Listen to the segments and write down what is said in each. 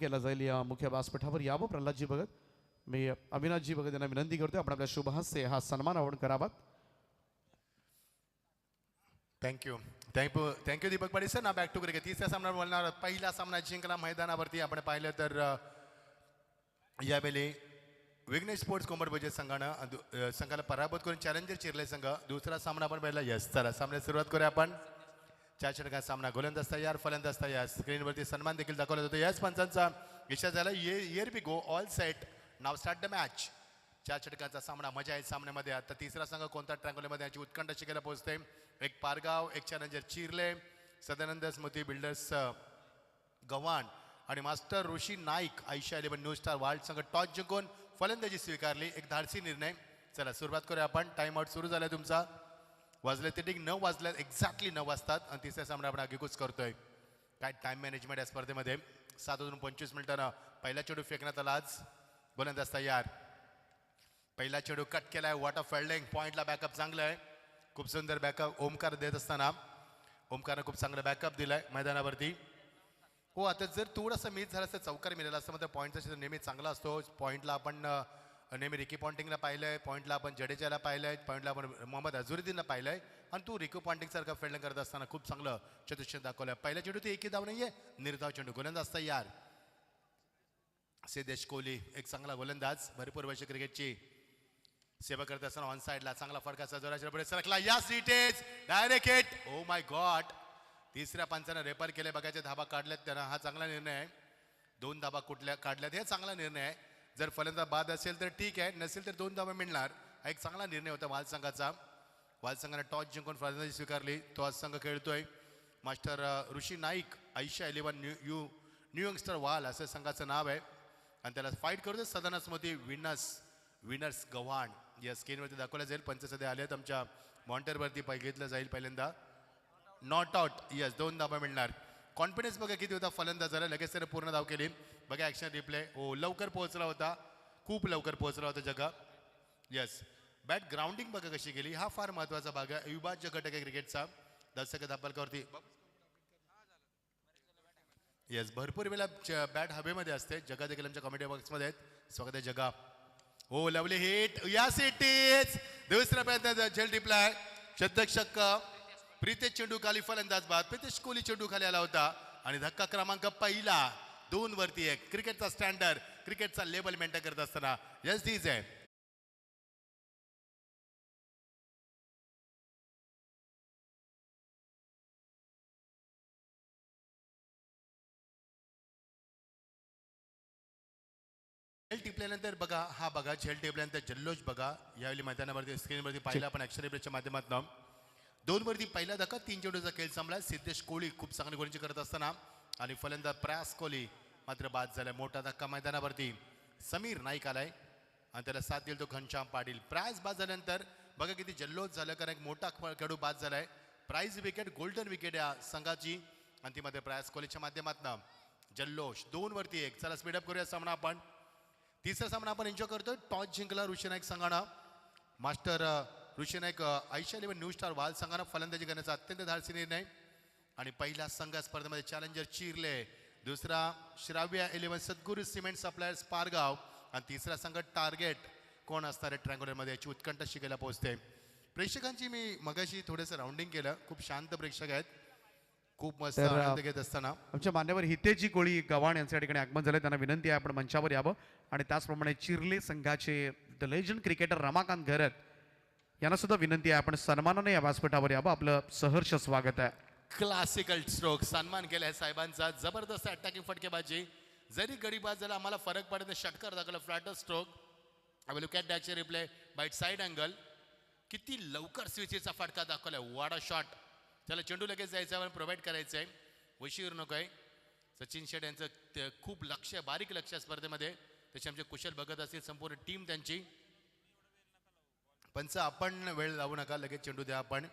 केला जाईल. या मुख्य व्यासपीठावर यावं प्रल्हादजी भगत. मी अविनाशजी भगत यांना विनंती करतो आपण आपल्या शुभहस्ते हा सन्मान आपण करावा. Thank you Deepak Patil sir. ना बॅक टू क्रिकेट. तिसऱ्या सामन्यावर बोलणार. पहिला सामना जिंकला मैदानावरती आपण पाहिलं तर यावेळी विघ्नेश स्पोर्ट्स कोंबडबजे संघाला पराभूत करून चॅलेंजर चिरले संघ. दुसरा सामना आपण पाहिला. यस चला सामन्यात सुरुवात करूया आपण. 4 षटकांचा सामना. गोलंदाज तयार, फलंदाज तयार. स्क्रीनवरती सन्मान देखील दाखवला जातो. यस पंचांचा विषय झाला येर बी go all set now start the match. 4 षटकांचा सामना. मजा आहे सामन्यामध्ये. आता तिसरा संघ कोणता ट्रँगोलीमध्ये याची उत्कंठ शिकायला पोहोचते. एक पारगाव, एक चॅलेंजर चिरले, सदानंद स्मृती बिल्डर्स गव्हाण आणि master Rishi Naik Ayesha 11 new star world संघ टॉस जिंकून फलंदाजी स्वीकारली. एक धाडसी निर्णय. चला सुरुवात करूया आपण. टाइम आउट सुरू झाला तुमचा. वाजले ते ठीक 9 वाजल्यात. एक्झॅक्टली 9 वाजतात आणि तिसऱ्या सामना आपण आगेकूच करतोय. काय टाइम मॅनेजमेंट या स्पर्धेमध्ये. 7:25 मिनिटांना पहिला चेंडू फेकण्यात आला आज. गोलंदाज तयार. पहिला चेंडू कट केलाय. Water fielding. पॉईंटला बॅकअप चांगलं आहे. खूप सुंदर बॅकअप ओमकार देत असताना ओमकारनं खूप चांगलं बॅकअप दिलाय मैदानावरती. हो आता जर थोडंसं मिस झालं असतं चौकार मिळाला असतं मात्र पॉईंटचा क्षेत्र नेहमी चांगला असतो. पॉईंटला आपण नेहमी रिकी पॉन्टिंगला पाहिलंय. पॉईंटला आपण जडेजाला पाहिलंय. पॉईंटला आपण मोहम्मद अझरुद्दीनला पाहिलंय. आणि तू रिकी पॉन्टिंगसारखं फिल्डिंग करत असताना खूप चांगलं चतुष्ट दाखवलं. पहिल्या चेंडू ते एकही धाव नाहीये. निर्धाव चेंडू. गोलंदाज तयार. सिद्धेश कोहली एक चांगला गोलंदाज. भरपूर वर्ष क्रिकेटची सेवा करत असताना ऑन साईडला चांगला फडकाचा जोराच्या पुढे सरकला. या सीटेज direct hit. Oh my god. तिसऱ्या पंचानं रेपर केले. बघायचे धाबा काढल्यात त्यांना. हा चांगला निर्णय आहे. 2 धाबा कुठल्या काढल्यात हे चांगला निर्णय आहे. जर फलंदाज बाद असेल तर ठीक आहे, नसेल तर 2 धाबा मिळणार. हा एक चांगला निर्णय होता वाल संघाचा. वाल संघाने टॉस जिंकून फलंदाजी स्वीकारली. तो आज संघ खेळतोय. Master Rishi Naik Ayesha 11 new youngster वाल असं संघाचं नाव आहे. आणि त्याला फाईट करतोय सदानस्मती विनर्स गव्हाण. या स्क्रीनवरती दाखवलं जाईल. पंच सध्या आले आहेत आमच्या मॉनिटरवरती. घेतलं जाईल पहिल्यांदा. Not out. यस 2 धाबा मिळणार. कॉन्फिडन्स बघा किती होता फलंदाजाला. लगेच त्याने पूर्ण धाव केली. बघा ॲक्शन रिप्ले. हो लवकर पोहोचला होता. खूप लवकर पोहोचला होता जगा. यस बॅट ग्राउंडिंग बघा कशी गेली. हा फार महत्त्वाचा भाग आहे. अविभाज्य घटक आहे क्रिकेटचा. दर्शक धापलकावरती. येस भरपूर वेळा बॅट हवेमध्ये असते. जगा देखील आमच्या कॉमेडी बॉक्समध्ये आहेत. स्वागत आहे जगा. हो लवली हिट. या सिटीज दुसऱ्या प्रयत्नात झेल रिप्लाय. शतक प्रितेश चेंडू खाली फलंदाज बाद. प्रितेश कोहली चेंडू खाली आला होता आणि धक्का क्रमांक पहिला. 2 वरती 1. क्रिकेटचा स्टँडर्ड क्रिकेटचा लेवल मेंटेन करत असताना यस धीज आहे. झेल टिपल्यानंतर बघा हा बघा झेल टिपल्यानंतर जल्लोष बघा. यावेळी मैदानावरती स्क्रीनवरती पाहिलं आपण ॲक्शन रिप्लेच्या माध्यमातून. 2 वरती पहिला धक्का. 3 चेंडूचा खेळ संपला. सिद्धेश कोहली खूप चांगली गोलंदाजी करत असताना आणि फलंदाज प्रयास कोहली मात्र बाद झाला. मोठा धक्का मैदानावरती. समीर नाईक आलाय आणि त्याला साथ दिली तो घनश्याम पाटील. प्रयास बाद झाल्यानंतर बघा किती जल्लोष झालं कारण एक मोठा खेळाडू बाद झालाय. प्राइज विकेट गोल्डन विकेट या संघाची आणि ती मध्ये प्रयास कोहलीच्या माध्यमातून जल्लोष. 2 वरती 1. चला स्पीडअप करूया सामना आपण. तिसरा सामना आपण एन्जॉय करतोय. टॉस जिंकला ऋषी नाईक संघानं. Master Rishi Naik Ayesha 11 new star वाल संघानं फलंदाजी करण्याचा अत्यंत धाडसी निर्णय. आणि पहिला संघ स्पर्धेमध्ये चॅलेंजर चिरले. दुसरा श्राव्या 11 सद्गुरू सिमेंट सप्लायर्स पारगाव आणि तिसरा संघ टार्गेट कोण असणार आहे ट्रँगोलरमध्ये याची उत्कंठ शिकायला पोहोचते. प्रेक्षकांची मी मगाशी थोडंसं राऊंडिंग केलं. खूप शांत प्रेक्षक आहेत. खूप मस्त आनंद घेत असताना आमच्या मान्यवर हितेशजी कोळी गव्हाण यांच्या ठिकाणी आगमन झाले. त्यांना विनंती आहे आपण मंचावर यावं. आणि त्याचप्रमाणे चिरले संघाचे द लेजंड क्रिकेटर रमाकांत घरत यांना सुद्धा विनंती आहे आपण सन्मानाने या व्यासपीठावर यावं. आपलं सहर्ष स्वागत आहे. क्लासिकल स्ट्रोक सन्मान केलाय साहेबांचा. जबरदस्त अटॅकिंग फटकेबाजी. जरी गडी बाद झाला आम्हाला फरक पडत नाही. षटकार दाखवला. Flatter stroke. I will look at that replay bite side angle. किती लवकर स्विचेसचा फटका दाखवलाय. What a shot. त्याला चेंडू लगेच जायचा आहे. प्रोव्हाइड करायचं आहे. वशीर नको आहे. सचिन शेट यांचं खूप लक्ष बारीक लक्ष स्पर्धेमध्ये. त्याचे आमचे कुशल बघत असतील संपूर्ण टीम त्यांची. पंच आपण वेळ लावू नका. लगेच चेंडू द्या आपण.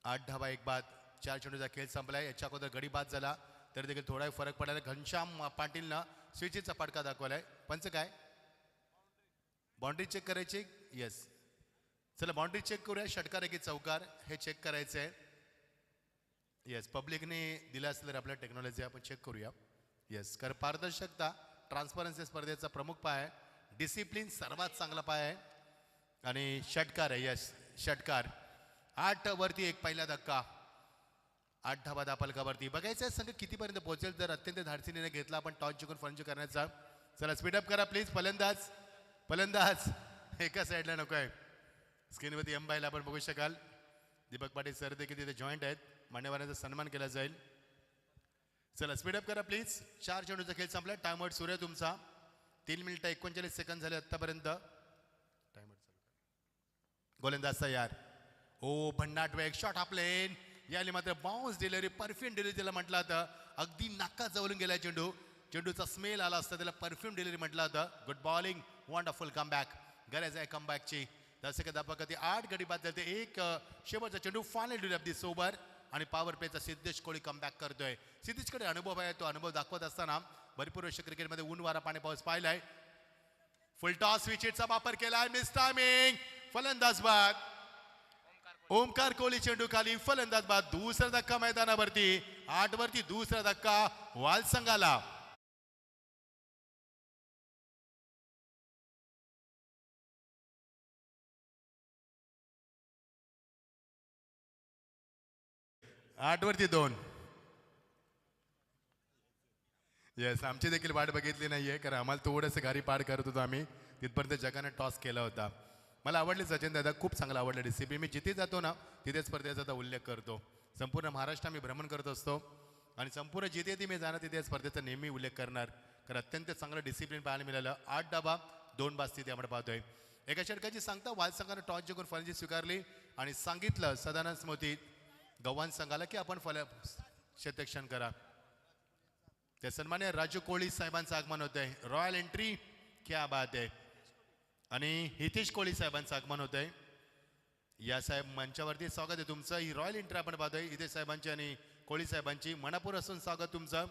8 धावा 1 बाद. 4 चेंडूचा खेळ संपलाय. याच्या अगोदर गडी बाद झाला तरी देखील थोडा फरक पडला. घनश्याम पाटीलनं स्विचेसचा फटका दाखवलाय. पंच काय बाउंड्री चेक करायची. येस चला बाउंड्री चेक करूया. षटकार आहे की चौकार हे चेक करायचं आहे. येस पब्लिकने दिलं असलं तर आपल्या टेक्नॉलॉजी आपण चेक करूया. येस, कारण पारदर्शकता ट्रान्सपरन्सी स्पर्धेचा प्रमुख पाय आहे. डिसिप्लिन सर्वात चांगला पाय आहे. आणि षटकार आहे. यस, षटकार. 8 वरती एक पहिला धक्का. 8 धाबा दापलकावरती. बघायचं संघ कितीपर्यंत पोहोचेल जर अत्यंत धाडसी निर्णय घेतला आपण टॉस जिंकून फलंदाजी करण्याचा. चला स्पीडअप करा प्लीज. फलंदाज फलंदाज एका साईडला नको आहे. स्क्रीनवरती अंबाईला आपण बघू शकाल. दीपक पाटील सर देखील तिथे जॉईंट आहेत. मान्यवरांचा सन्मान केला जाईल. चला स्पीडअप करा प्लीज. 4 चेंडूचा खेळ संपला. टाइमआउट सुरू आहे तुमचा. 3 मिनिटं 39 सेकंद झाले आतापर्यंत. टाइमआउट गोलंदाज तयार. ओ भन्नाट वेग शॉट आपलेन. याने मात्र बाउन्स डिलिव्हरी परफ्यूम डिलिव्हरी त्याला म्हटलं होतं. अगदी नाका जवळून गेला चेंडू. चेंडूचा स्मेल आला असता त्याला परफ्यूम डिलिव्हरी म्हटलं होतं. Good bowling. Wonderful comeback. गरज आहे कमबॅकची. दर्शक दाबा 8 गडी बाद झाले. एक शेवटचा चेंडू फायनल डिलिव्हरी अगदी सोबर. आणि पॉवर प्लेचा सिद्धेश कोळी कमबॅक करतोय. सिद्धेशकडे अनुभव आहे. तो अनुभव दाखवत असताना भरपूर वर्ष क्रिकेटमध्ये ऊन वारा पाणी पाऊस पाहिलाय. फुल टॉस विकेटचा वापर केलाय. Miss timing. फलंदाज बाद. ओमकार कोहली चेंडू खाली. फलंदाज बाद. दुसरा धक्का मैदानावरती. 8 वरती दुसरा धक्का वाल संघाला. आठ वरती 2. येस, आमची देखील वाट बघितली नाहीये कारण आम्हाला थोडंसं गाडी पार करत होतो आम्ही. तिथपर्यंत जगाने टॉस केला होता. मला आवडले सचिन दादा. खूप चांगला आवडला डिसिप्लिन. मी जिथे जातो ना तिथे स्पर्धेचा उल्लेख करतो. संपूर्ण महाराष्ट्र मी भ्रमण करत असतो आणि संपूर्ण जिथे ती मी जाणार तिथे स्पर्धेचा नेहमी उल्लेख करणार. कारण अत्यंत चांगलं डिसिप्लिन पाहायला मिळालं. 8 डाबा 2 बाद स्थिती आपण पाहतोय. एका षटकाची सांगता वाल संघाने टॉस जिंकून फलंदाजी स्वीकारली आणि सांगितलं सदानंद स्मृती गव्हाण संघाला की आपण क्षेत्ररक्षण करा. त्या सन्मान्य राजू कोळी साहेबांचं आगमन होत आहे. रॉयल एंट्री क्या बात आहे. आणि हितेश कोळी साहेबांचं आगमन होत आहे. या साहेब मंचावरती स्वागत आहे तुमचं. ही रॉयल एंट्री आपण पाहतोय हितेश साहेबांची आणि कोळी साहेबांची. मनपूर्वक असून स्वागत तुमचं.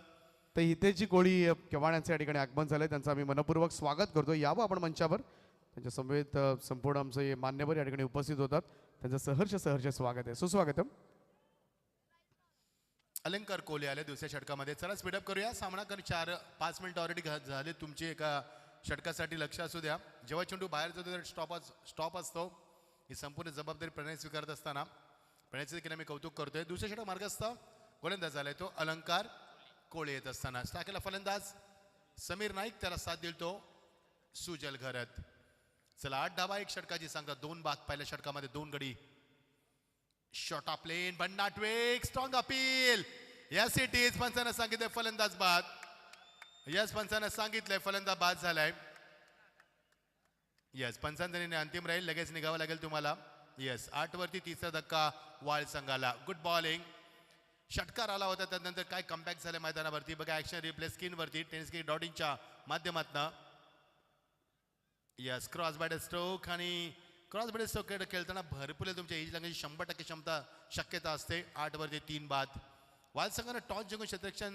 तर हितेशजी कोळी केवाण यांचं या ठिकाणी आगमन झालंय. त्यांचं आम्ही मनपूर्वक स्वागत करतो. यावं आपण मंचावर. त्यांच्या समवेत संपूर्ण आमचे मान्यवर या ठिकाणी उपस्थित होतात. त्यांचं सहर्ष स्वागत आहे. सुस्वागतम. अलंकार कोहली आले दुसऱ्या षटकामध्ये. चला स्पीडअप करूया. सामना कर. 4-5 मिनिटं ऑलरेडी झाले तुमची. एका षटकासाठी लक्ष असू द्या. जेव्हा चेंडू बाहेर जातो तर स्टॉप असतो. ही संपूर्ण जबाबदारी प्रणय स्वीकारत असताना प्रणयचं देखील आम्ही कौतुक करतोय. दुसऱ्या षटक मार्गस्थ गोलंदाज आलाय तो अलंकार कोहली येत असताना. टाकेला फलंदाज समीर नाईक. त्याला साथ देईल तो सुजल घरत. चला 8 धाबा 1 षटकाची सांगता. 2 बाद. पहिल्या षटकामध्ये 2 गडी. Shot of plane. भन्नाट वेग. Strong appeal. Yes it is. पंचानं सांगितलंय फलंदाज बाद. यस, पंचानं सांगितलंय फलंदाज बाद झालाय. यस, पंचांचा निर्णय अंतिम राहील. लगेच निघावं लागेल तुम्हाला. यस, 8 वरती तिसरा धक्का वाळ संघाला. Good bowling. षटकार आला होता त्यानंतर काय कमबॅक झालं मैदानावरती बघा. ऍक्शन रिप्ले स्क्रीनवरती टेनिस क्रिकेट डॉटिंगच्या माध्यमातून. Yes, cross bat stroke. आणि क्रॉस बॅट स्ट्रोक खेळताना भरपूर तुमच्या एज लागण्याची 100% क्षमता शक्यता असते. 8 वरती 3 बाद. वाल संघानं टॉस जिंकून क्षेत्ररक्षण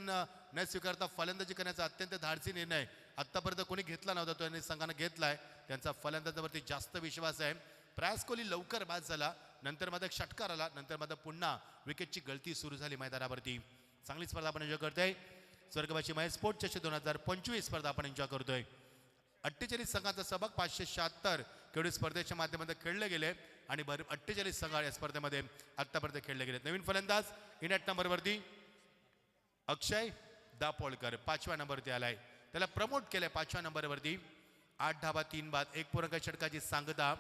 न स्वीकारता फलंदाजी करण्याचा अत्यंत धाडसी निर्णय आतापर्यंत कोणी घेतला नव्हता. तो यांनी संघानं घेतलाय. त्यांचा फलंदाजावरती जास्त विश्वास आहे. प्रयास कोहली लवकर बाद झाला. नंतर मध्ये षटकार आला. नंतर मध्ये पुन्हा विकेटची गळती सुरू झाली मैदानावरती. चांगली स्पर्धा आपण एन्जॉय करतोय. स्वर्गवासी महेश स्पोर्ट चषक 2025 स्पर्धा आपण एन्जॉय करतोय. 48 संघांचा सहभाग 576 खेळाडू स्पर्धेच्या माध्यमातून खेळले गेले आणि 48 संघ या स्पर्धेमध्ये आतापर्यंत खेळले गेले. नवीन फलंदाज इनॅट नंबरवरती अक्षय दापोळकर 5व्या नंबरवरती आलाय. त्याला प्रमोट केलंय 5व्या नंबरवरती. 8 धाबा 3 बाद 1 पूर्णांक षटकाची सांगता.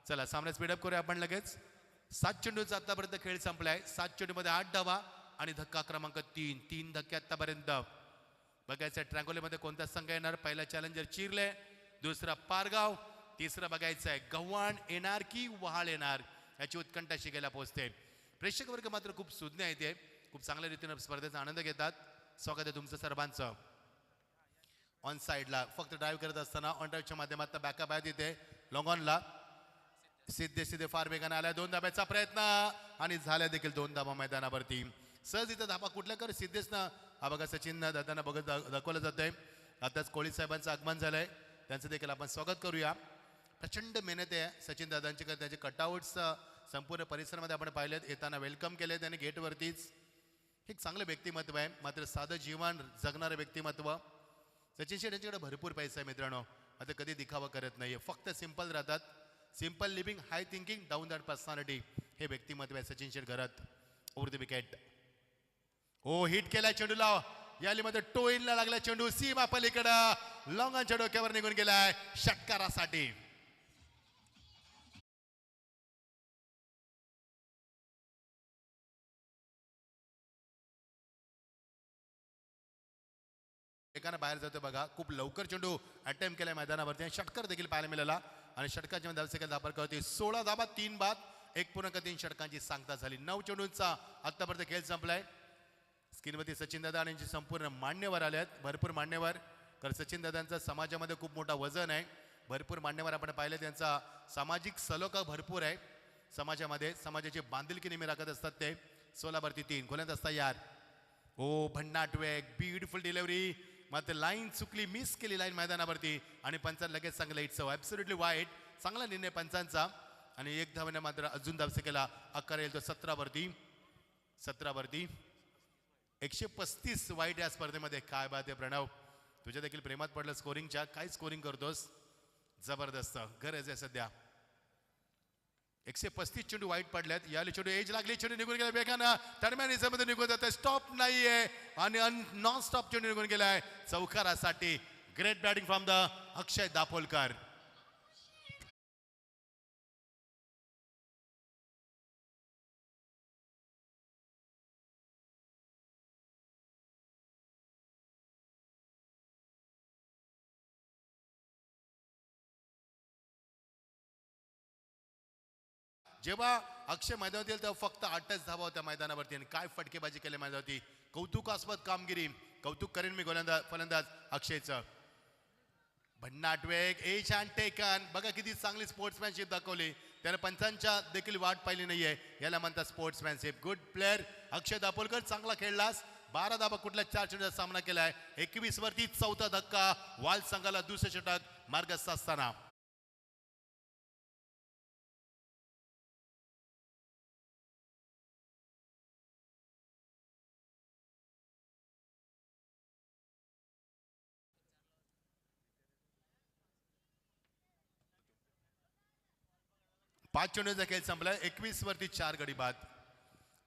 चला सामना स्पीडअप करूया आपण लगेच. 7 चेंडूचा आतापर्यंत खेळ संपलाय. 7 चेंडूमध्ये 8 धाबा आणि धक्का क्रमांक 3 धक्के आतापर्यंत. बघायचं ट्रँगोलीमध्ये कोणता संघ येणार. पहिला चॅलेंजर चिर्ले. दुसरा पारगाव. तिसरा बघायचं आहे गव्हाण येणार की वहाळ येणार. याची उत्कंठा शिकायला पोहोचते. प्रेक्षक वर्ग मात्र खूप सुज्ञ आहे. ते खूप चांगल्या रीतीने स्पर्धेचा आनंद घेतात. स्वागत आहे तुमचं सर्वांचं. ऑन साईडला फक्त ड्राईव्ह करत असताना ऑन ड्राईव्हच्या माध्यमातून बॅकअप आहे तिथे लॉंग ऑनला. सिद्धे फार वेगाने आलाय. 2 धाब्याचा प्रयत्न आणि झाल्या देखील 2 धाबा मैदानावरती. सहज इथं धाबा कुठल्या कर सिद्धेश ना. हा बघा सचिन दादांना बघत दाखवलं जात आहे. आताच कोळी साहेबांचं आगमन झालंय. त्यांचं देखील आपण स्वागत करूया. प्रचंड मेहनत आहे सचिन दादांची. त्याचे कटआउट्स संपूर्ण परिसरामध्ये आपण पाहिलेत. येताना वेलकम केले त्यांनी गेटवरतीच. हे एक चांगलं व्यक्तिमत्व आहे, मात्र साधं जीवन जगणारं व्यक्तिमत्व. सचिन शेठ यांच्याकडे भरपूर पैसा आहे मित्रांनो, आता कधी दिखावा करत नाही, फक्त सिंपल राहतात. Simple living, high thinking, down that personality, हे व्यक्तिमत्व आहे सचिन शेठ घरात. Over the wicket. हो, हिट केला चेंडूला, यालीमध्ये टोईनला लागला चेंडू सीमा पलीकडं लॉंगांच्या डोक्यावर निघून गेलाय षटकारासाठी. एकानं बाहेर जातो बघा, खूप लवकर चेंडू अटेम्प्ट केलाय मैदानावरती आणि षटकार देखील पाहायला मिळाला. आणि षटकाच्या धावसेकंद धाबा होती 16 धाबा 3 बाद 1.3 षटकांची सांगता झाली. 9 चेंडूंचा आतापर्यंत खेळ संपलाय. स्क्रीनवरती सचिन दादा आणि संपूर्ण मान्यवर आले आहेत, भरपूर मान्यवर. कारण सचिन दादांचा समाजामध्ये खूप मोठा वजन आहे, भरपूर मान्यवर आपण पाहिले. त्यांचा सामाजिक सलोखा भरपूर आहे समाजामध्ये, समाजाची बांधिलकी नेहमी राखत असतात ते. 16 वरती 3 गोलंदाज असता यार. ओ भन्नाट वेग, ब्युटिफुल डिलिव्हरी, मात्र लाईन चुकली, मिस केली लाईन मैदानावरती आणि पंचांना लगेच सांगलं इट्स ॲब्सोल्युटली वाईट. चांगला निर्णय पंचांचा. आणि एक धावाने मात्र अजून धावसे केला. अकरा येईल तो 17 वरती 135 वाईट या स्पर्धेमध्ये. काय बात आहे प्रणव, तुझ्या देखील प्रेमात पडलं स्कोरिंगच्या. काय स्कोरिंग करतोस, जबरदस्त, गरज आहे सध्या. 135 चेंडू वाईट पडल्यात. याला चेंडू एज लागली, चेंडू निघून गेला वेगानं, दरम्यान मध्ये निघून जाते, स्टॉप नाहीये आणि नॉन स्टॉप चेंडू निघून गेलाय चौकारासाठी. ग्रेट बॅटिंग फ्रॉम द अक्षय दापोलकर. जेव्हा अक्षय मैदानात येईल तेव्हा फक्त 8च धावा होत्या मैदानावरती आणि काय फटकेबाजी केली मैदानावरती. कौतुकास्पद कामगिरी, कौतुक करेन मी फलंदाज अक्षयचं. भन्नाट वेग, एज अँड टेकन, बघा किती चांगली स्पोर्ट्समॅनशिप दाखवली त्याने. पंचांच्या देखील वाट पाहिली नाहीये, याला म्हणतात स्पोर्ट्समॅनशिप. गुड प्लेअर अक्षय दापोलकर, चांगला खेळलास. 12 धाबा कुठल्या 4 चेंडूचा सामना केलाय. 21 वरती 4था धक्का, वाल संघाला दुसरे षटक मार्गस्थ असताना. पाच चेंडूचा खेळ संपलाय. 21 वरती 4 गडी बाद.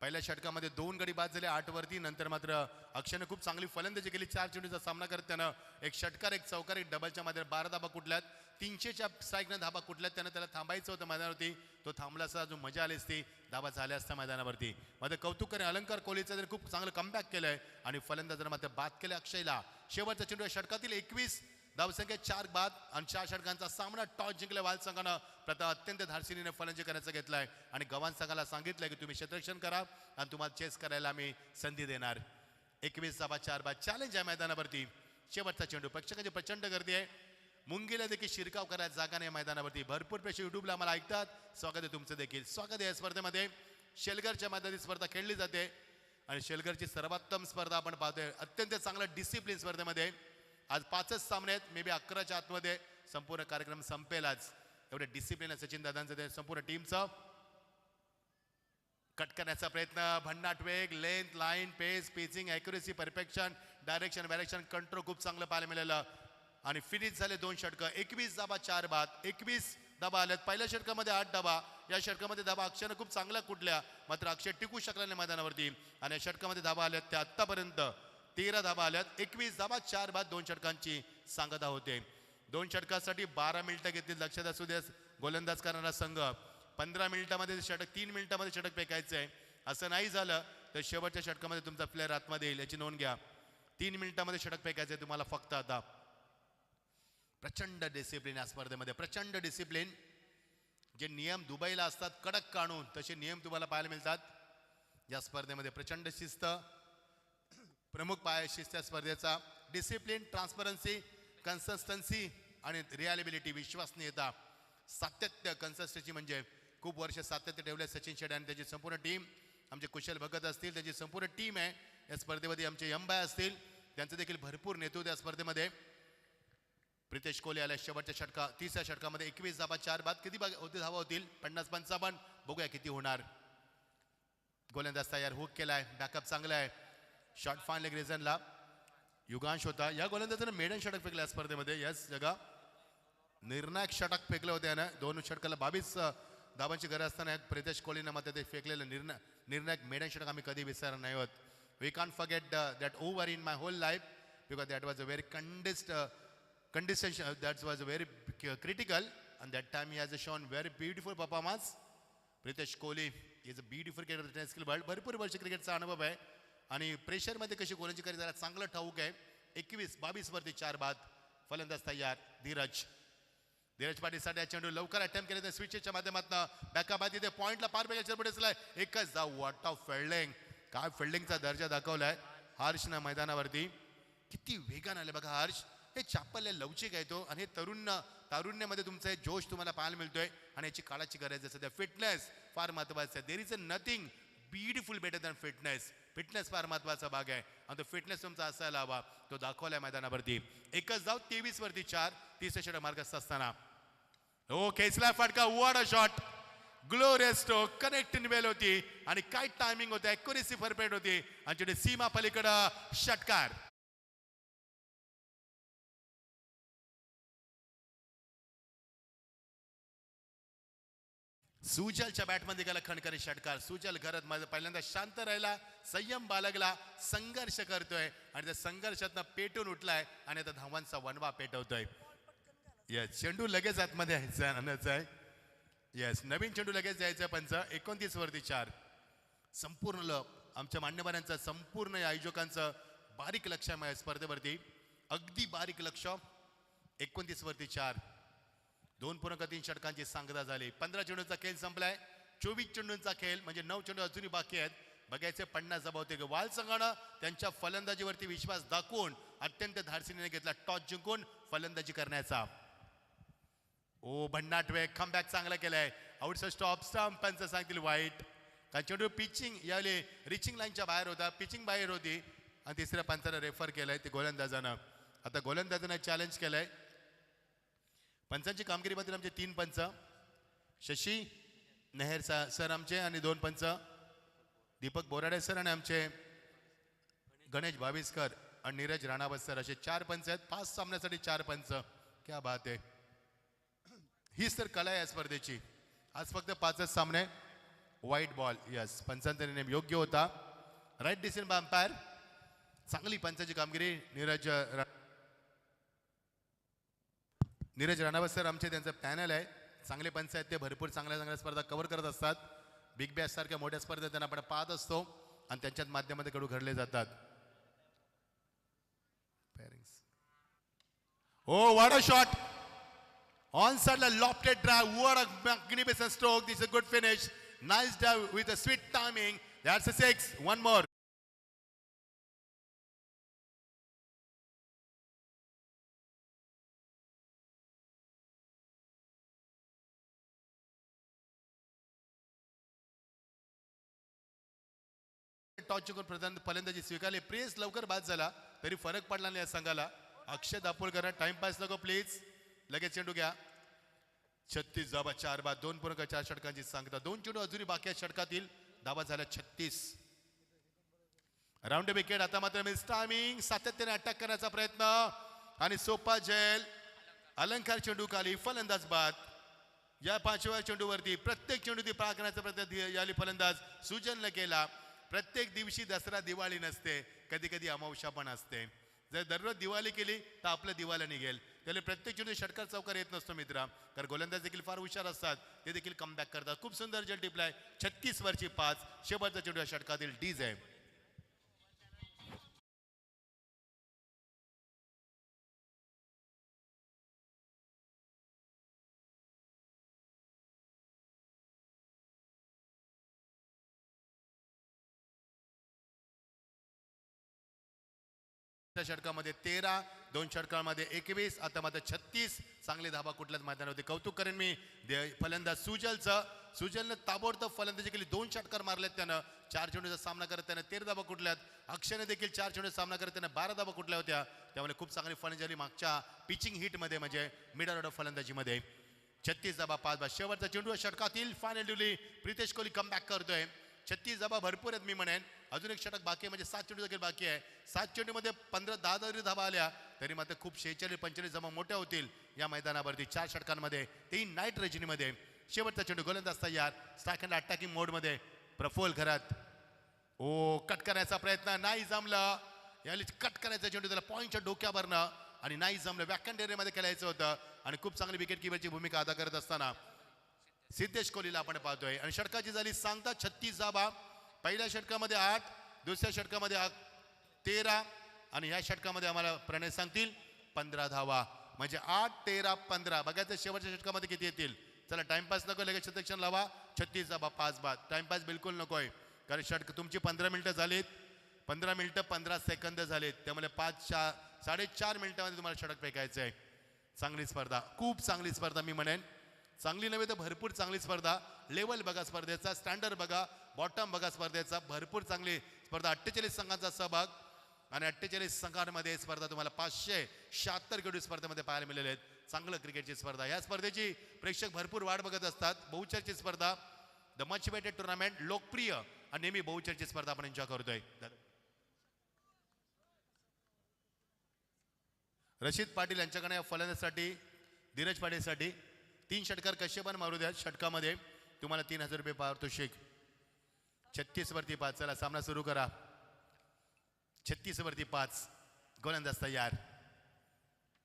पहिल्या षटकामध्ये 2 गडी बाद झाले 8 वरती. नंतर मात्र अक्षयने खूप चांगली फलंदाजी केली. 4 चेंडूचा सामना करत त्यानं एक षटकार, एक चौकार, एक डबलच्या मध्ये 12 धाबा कुठल्यात. 300च्या स्ट्राईकनं धाबा कुठल्यात. त्यानं त्याला थांबायचं होतं मैदानावरती, तो थांबला असता अजून मजा आली असती, धाबा झाल्या असता मैदानावरती. मध्ये कौतुक करे अलंकार कोहलीचं त्याने खूप चांगलं कमबॅक केलंय आणि फलंदाजानं मात्र बाद केलं अक्षयला. शेवटचा चेंडू षटकातील 21 धावसंख्या 4 बाद आणि 4 षटकांचा सामना टॉस जिंकल्या वाल संघानं. प्रथम अत्यंत धाडसीने फलंदाजी करायचं घेतलाय आणि गव्हाण संघाला सांगितलंय की तुम्ही क्षेत्ररक्षण करा आणि तुम्हाला चेस करायला आम्ही संधी देणार. 21 धाबा 4 बाद चॅलेंज आहे मैदानावरती. शेवटचा चेंडू, प्रेक्षकांची प्रचंड गर्दी आहे. मुंगीला देखील शिरकाव करायला जागा नाही मैदानावरती. भरपूर प्रेक्षक युट्यूबला मला ऐकतात, स्वागत आहे तुमचं देखील. स्वागत आहे या स्पर्धेमध्ये. शेलगरच्या मैदानी स्पर्धा खेळली जाते आणि शेलगरची सर्वोत्तम स्पर्धा आपण पाहतोय. अत्यंत चांगला डिसिप्लिन स्पर्धेमध्ये आज 5च सामने आहेत. मे बी 11च्या आतमध्ये संपूर्ण कार्यक्रम संपेल आज. एवढं डिसिप्लिन सचिन दादांचं ते संपूर्ण टीमचं. कट करण्याचा प्रयत्न, भन्नाट वेग, length, line, pace, pitching, accuracy, perfection, direction control खूप चांगलं पाहायला मिळालं. आणि फिनिश झाले 2 षटकं. 21 धाबा 4 बाद. 21 धाबा आल्यात. पहिल्या षटकामध्ये 8 धाबा. या षटकामध्ये धाबा अक्षयनं खूप चांगल्या कुठल्या, मात्र अक्षय टिकू शकला नाही मैदानावरती. आणि या षटकामध्ये धाबा आल्यात त्या आत्तापर्यंत 13 धाबा आल्यात. 21 धाबा 4 बाद 2 षटकांची सांगता होते. 2 षटकासाठी 12 मिनिटं घेतली. लक्षात असू द्या गोलंदाज करणारा संघ. 15 मिनिटामध्ये षटक, 3 मिनिटामध्ये षटक फेकायचं आहे. असं नाही झालं तर शेवटच्या षटकामध्ये तुमचा प्लेअर आतमध्ये येईल, याची नोंद घ्या. 3 मिनिटामध्ये षटक फेकायचं आहे तुम्हाला फक्त आता. प्रचंड डिसिप्लिन या स्पर्धेमध्ये, प्रचंड डिसिप्लिन. जे नियम दुबईला असतात कडक कानून, तसे नियम तुम्हाला पाहायला मिळतात या स्पर्धेमध्ये. प्रचंड शिस्त, प्रमुख पाय शिस्त या स्पर्धेचा. डिसिप्लिन, ट्रान्सपरन्सी, कन्सिस्टन्सी आणि रिअलिबिलिटी, विश्वसनीयता, सातत्य. कन्सिस्टन्सी म्हणजे खूप वर्ष सातत्य ठेवले सचिन शेट्टी आणि त्याची संपूर्ण टीम. आमचे कुशल भगत असतील, त्याची संपूर्ण टीम आहे या स्पर्धेमध्ये. आमचे यंबाय असतील, त्यांचं देखील भरपूर नेतृत्व या स्पर्धेमध्ये. प्रितेश कोहली आल्या शेवटच्या षटका, 30व्या षटकामध्ये. 21 धाबा 4 बाद. किती धावा होतील? 50-55. बघूया किती होणार. गोलंदाज तयार, हुक केलाय, बॅकअप चांगला आहे. शॉट फाईन लेग रिझनला युगांश होता. या गोलंदाजानं मेडन षटक फेकलं या स्पर्धेमध्ये. यस जगा निर्णायक षटक फेकलं होतं यानं. 2 षटकाला 22 धावांची गरज असताना प्रितेश कोहलीनं मात्र ते फेकलेलं निर्णायक मेडन षटक आम्ही कधी विसरणार नाही आहोत. We can't forget that over in my whole life because that was a very condition that was very critical, and that time he has shown very beautiful performance. Pritesh Kohli is a beautiful cricketer in skill world. भरपूर वर्ष क्रिकेटचा अनुभव आहे आणि प्रेशरमध्ये कशी गोलंदाजी करायची जरा चांगलं ठाऊक आहे. 21-22 वरती 4 बाद. फलंदाज तयार धीरज पाटीलसाठी हा चेंडू लवकर अटेम्प्ट केले तर स्विचच्या माध्यमातून बॅकअप आधी ते पॉइंटला पार पेगायच्या पुढे असलाय. एकच धाव. What of fielding. काय फिल्डिंगचा दर्जा दाखवलाय हर्षनं मैदानावरती. किती वेगानं आले बघा हर्ष. हे चापल्य लवचिक आहे तो आणि हे तारुण्यामध्ये तुमचा हे जोश तुम्हाला पाहायला मिळतोय आणि याची काळाची गरज आहे सध्या. फिटनेस फार महत्वाचं आहे. There is a nothing beautiful better than fitness. Fitness फार महत्वाचा भाग आहे आणि तो फिटनेस तुमचा असायला हवा. तो दाखवलाय मैदानावरती. एकच धाव 23 वरती 4. तिसऱ्या षटक मार्गस्थ असताना हो खेचला फटका. What a shot. Glorious stroke. Connecting well होती आणि काय टायमिंग होतं. ॲक्युरेसी परफेक्ट होती आणि सीमा पलीकडं षटकार. सुजलच्या बॅटमध्ये गेला खणकरी षटकार. सुजल घरात पहिल्यांदा शांत राहिला, संयम बाळगला, संघर्ष करतोय आणि त्या संघर्षातनं पेटून उठलाय आणि आता धावांचा वनवा पेटवतोय. येस चेंडू लगेच आतमध्ये आणायचा आहे. येस नवीन चेंडू लगेच द्यायचा पंच. 29 वरती 4. संपूर्ण आमच्या मान्यवरांचं संपूर्ण आयोजकांचं बारीक लक्ष आहे स्पर्धेवरती. अगदी बारीक लक्ष. 29 वरती 4. 2.3 षटकांची सांगता झाली. 15 चेंडूंचा खेळ संपलाय. 24 चेंडूंचा खेळ म्हणजे 9 चेंडू अजूनही बाकी आहेत. बघायचे 50 बहुतेक. वाल संघानं त्यांच्या फलंदाजीवरती विश्वास दाखवून अत्यंत धाडसीने घेतला टॉस जिंकून फलंदाजी करण्याचा. ओ भन्नाट वेग. कमबॅक चांगला केलाय. आउटसाइड स्टॉप स्टंप पंच सांगतील वाईट. कारण चेंडू पिचिंग यावेळी रिचिंग लाईनच्या बाहेर होता. पिचिंग बाहेर होती आणि तिसऱ्या पंचाला रेफर केलंय ते गोलंदाजानं. आता गोलंदाजानं चॅलेंज केलंय. पंचांची कामगिरीमध्ये आमचे 3 पंच शशी नेहर सर आमचे आणि 2 पंच दीपक बोराडे सर आणि आमचे गणेश भाविस्कर आणि नीरज राणावत सर असे 4 पंच आहेत. 5 सामन्यासाठी 4 पंच. क्या बात आहे. हीच तर कला आहे या स्पर्धेची. आज फक्त 5च सामने. White ball. यस पंचांचा निर्णय योग्य होता. Right decision by umpire. चांगली पंचांची कामगिरी. नीरज राणावत सर आमचे त्यांचं पॅनल आहे. चांगले पंच आहेत ते. भरपूर चांगल्या स्पर्धा कव्हर करत असतात. बिग बॅश सारख्या मोठ्या स्पर्धा त्यांना आपण पाहत असतो आणि त्यांच्याच माध्यमातून कडू घडले जातात. Oh what a shot. On साइडला lofted drive. What a magnificent stroke. This a good finish. Nice drive with a sweet timing. That's a 6. One more. Toss जिंकून प्रधान फलंदाजी स्वीकारली. प्रेस लवकर बाद झाला तरी फरक पडला नाही या संघाला. अक्षय दापोलकर टाइमपास नको प्लीज. लगेच चेंडू घ्या. 36 धावा 4 बाद. 2.4 षटकांची सांगता. 2 चेंडू अजूनही बाकी आहेत षटकातील. धावा झाल्या 36. Round wicket. आता मात्र मिस टायमिंग. सातत्याने अटॅक करण्याचा प्रयत्न आणि सोपा झेल. अलंकार चेंडू खाली. फलंदाज बाद. या 5व्या चेंडूवरती प्रत्येक चेंडू पार करण्याचा प्रयत्न याली फलंदाज सुजनने केला. प्रत्येक दिवशी दसरा दिवाळी नसते. कधी कधी अमावस्या पण असते. जर दररोज दिवाळी केली तर आपलं दिवाळी निघेल. त्याला प्रत्येक चेंडू षटकार चौकार येत नसतो मित्रा. कारण गोलंदाज देखील फार हुशार असतात. ते देखील कमबॅक करतात. खूप सुंदर जल टिपलाय. 36 वरची 5. शेवटचा चेंडू या षटकातील डीज आहे. षटकामध्ये 13. 2 षटकांमध्ये 21. आता मात्र 36. चांगले धाबा कुठल्याच मैदानात होते. कौतुक करेन मी फलंदाज सुजलचं. सुजलनं ताबडतोब फलंदाजी केली. 2 षटकार मारलेत त्यानं. 4 चेंडूचा सामना करत त्यानं 13 धाबा कुठल्यात. अक्षयने देखील 4 चेंडूचा सामना करत त्यानं 12 धाबा कुठल्या होत्या. त्यामुळे खूप चांगली फलंदाजी झाली मागच्या पिचिंग हिटमध्ये म्हणजे मिडल ऑर्डर फलंदाजीमध्ये. 36 धाबा 5 बाद. शेवटचा चेंडू षटकातील फायनल डिवली. प्रितेश कोहली कमबॅक करतोय. 36 धाबा भरपूर आहेत मी म्हणेन. अजून एक षटक बाकी आहे, म्हणजे 7 चेंडू देखील बाकी आहे. 7 चेंडूमध्ये 15-10 जरी धाबा आल्या तरी मात्र खूप 46-45 धाबा मोठ्या होतील या मैदानावरती. 4 षटकांमध्ये, 3 नाईट रजनीमध्ये. शेवटचा चेंडू गोलंदाज तयार, स्ट्राईक अँड अटॅकिंग मोडमध्ये. प्रफुल्ल खरात ओ कट करण्याचा प्रयत्न नाही जमलं. यावेळी कट करायचा चेंडू त्याला पॉईंटच्या डोक्यावरनं आणि नाही जमलं. बॅकहँड एरियामध्ये खेळायचं होतं आणि खूप चांगली विकेट किपरची भूमिका अदा करत असताना सिद्धेश कोहलीला आपण पाहतोय. आणि षटकाची झाली सांगता 36 धाबा. पहिल्या षटकामध्ये 8, दुसऱ्या षटकामध्ये 13 आणि या षटकामध्ये आम्हाला प्रणय सांगतील 15 धावा. म्हणजे 8, 13, 15. बघायचं शेवटच्या षटकामध्ये किती येतील. चला टाइमपास नको, लगेच शतक्षण लावा. 36 धाबा 5 बाद. टाइमपास बिलकुल नकोय, कारण षटक तुमची 15 मिनिटं झालीत. 15 मिनिटं 15 सेकंद झालेत, त्यामुळे 4.5 मिनिटामध्ये तुम्हाला षटक फेकायचं आहे. चांगली स्पर्धा, खूप चांगली स्पर्धा मी म्हणेन. चांगली नव्हे तर भरपूर चांगली स्पर्धा. लेवल बघा स्पर्धेचा, स्टँडर्ड बघा, बॉटम बघा स्पर्धेचा. भरपूर चांगली स्पर्धा. 48 संघांचा सहभाग आणि 48 संघांमध्ये स्पर्धा तुम्हाला 576 खेळाडू स्पर्धेमध्ये पाहायला मिळाले आहेत. चांगलं क्रिकेटची स्पर्धा. या स्पर्धेची प्रेक्षक भरपूर वाट बघत असतात. बहुचर्चित स्पर्धा, द मच वेटेड टुर्नामेंट, लोकप्रिय आणि नेहमी बहुचर्चित स्पर्धा आपण एन्जॉय करतोय. रशीद पाटील यांच्याकडे फलंदाजीसाठी, धीरज पाटीलसाठी 3 षटकार कसे पण मारू द्या. षटकामध्ये तुम्हाला 3000 रुपये पारितोषिक. 36 वरती 5. चला सामना सुरू करा. 36 वरती 5. गोलंदाज तयार.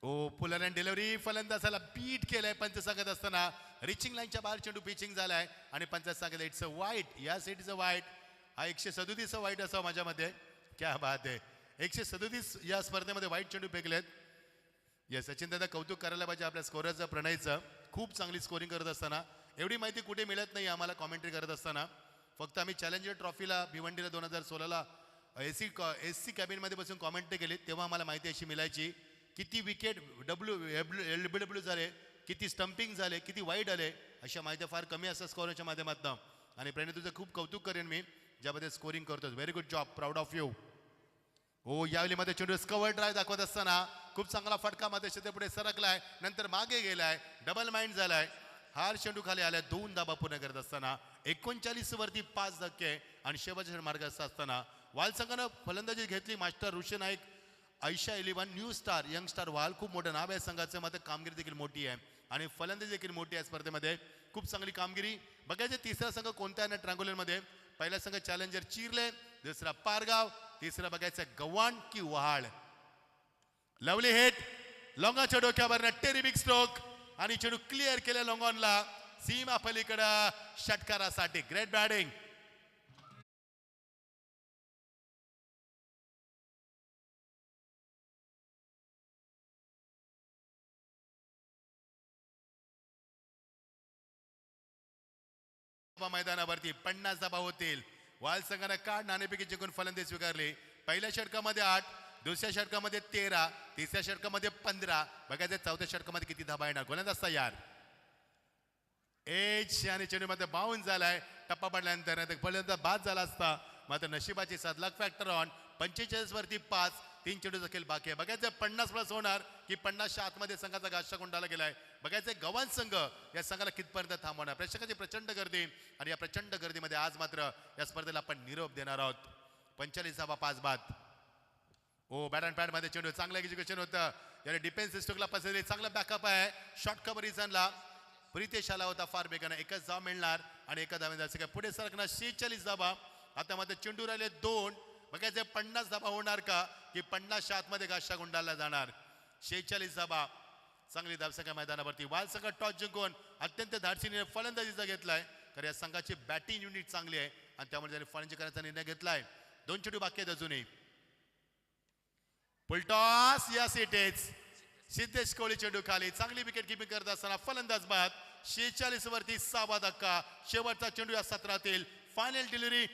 ओ पुलर अँड डिलिव्हरी. फलंदाजाला बीट केलंय पंच सांगत असताना. रिचिंग लाईनच्या बाहेर चेंडू पिचिंग झालाय आणि पंच सांगत इट्स अ वाईट. या इट्स अ वाईट. हा 137 वाईट असावा माझ्या मध्ये. क्या बात आहे. 137 या स्पर्धेमध्ये वाईट चेंडू फेकलेत. या सचिन दादा कौतुक करायला पाहिजे आपल्या स्कोररचं, प्रणयचं. खूप चांगली स्कोरिंग करत असताना. एवढी माहिती कुठे मिळत नाही आम्हाला कॉमेंट्री करत असताना. फक्त आम्ही चॅलेंजर ट्रॉफीला भिवंडीला 2016ला एसी कॅबिनमध्ये बसून कॉमेंट्री केली, तेव्हा आम्हाला माहिती अशी मिळायची किती विकेट LBW झाले, किती स्टंपिंग झाले, किती वाईड आले. अशा माहिती फार कमी असतात स्कोरच्या माध्यमातून. आणि प्रणय तुझं खूप कौतुक करेन मी ज्यामध्ये स्कोरिंग करतोस. Very good job, proud of you. हो यावेळीमध्ये चेंडू कव्हर ड्राईव्ह दाखवत असताना खूप चांगला फटका मध्ये पुढे सरकलाय, नंतर मागे गेलाय, डबल माइंड झालाय. हार चेंडू खाली आलाय. 2 धाबा पूर्ण करत असताना 39 वरती 5 धक्के आणि शेवटच्या मार्गात असताना वाल संघानं फलंदाजी घेतली. Master Rishi Naik, Ayesha 11, new star, young star world. खूप मोठं नाव आहे संघाचं. मात्र कामगिरी देखील मोठी आहे आणि फलंदाजी देखील मोठी आहे स्पर्धेमध्ये. खूप चांगली कामगिरी. बघायचे तिसरा संघ कोणता आहे ना ट्रँग्युलरमध्ये. पहिला संघ चॅलेंजर चिर्ले, दुसरा पारगाव, तिसरा बघायचं गव्हाण की वहाळ. लवली हिट, लॉंगाच्या डोक्यावर टेरी बिग स्ट्रोक आणि चेंडू क्लिअर केल्या लॉंगॉनला सीमा पलीकडे षटकारासाठी. Great batting. मैदानावरती 50 धाबा होतील. वाल संघाने कार्ड नाणेपैकी जिंकून फलंदाजी स्वीकारली. पहिल्या षटकामध्ये 8, दुसऱ्या षटकामध्ये 13, तिसऱ्या षटकामध्ये 15. बघायचं चौथ्या षटकामध्ये किती धाबा येणार. गोलंदाज तयार. एज आणि चेंडूमध्ये बाउन्स झालाय. टप्पा पडल्यानंतर फलंदाज बाद झाला असता, मात्र नशिबाची साथ, लक फॅक्टर ऑन. 45 वरती 5. 3 चेंडू देखील बाकी आहे. बघायचं 50 प्लस होणार की 50च्या आतमध्ये संघाचा गाशा गुंडाला गेलाय. बघायचं गव्हाण संघ या संघाला कितपर्यंत थांबवणार. प्रेक्षकांची प्रचंड गर्दी आणि या प्रचंड गर्दीमध्ये आज मात्र या स्पर्धेला आपण निरोप देणार आहोत. 45 धाबा 5 बाद. ओ बॅट अँड पॅड मध्ये चेंडू चांगलं एक्झिक्युशन होतं. याने डिफेन्स सिस्टमला पसरले. चांगला बॅकअप आहे. शॉर्ट कव्हर रिझनला प्रितेश आला होता फार बेगाने. एकच धाव मिळणार आणि एका धावेने काय पुढे सरकणार. 46 धाबा. आता मध्ये चेंडू राहिले 2. बघायचे 50 धाबा होणार का की 50च्या आतमध्ये गाशा गुंडाला जाणार. 46 धाबा. चांगली धावसंख्या मैदानावरती. वाल संघ टॉस जिंकून अत्यंत धाडसीने फलंदाजीचा घेतलाय, कारण या संघाची बॅटिंग युनिट चांगली आहे आणि त्यामुळे त्यांनी फलंदाजी करण्याचा निर्णय घेतलाय. 2 चेंडू बाकी आहेत अजूनही. पुलटॉस या सिटेज. सिद्धेश कोहली चेंडू खाली. चांगली विकेट किपिंग करत असताना फलंदाज बाद. 46 वरती 6 धक्का. शेवटचा चेंडू या सत्रातील. Final delivery.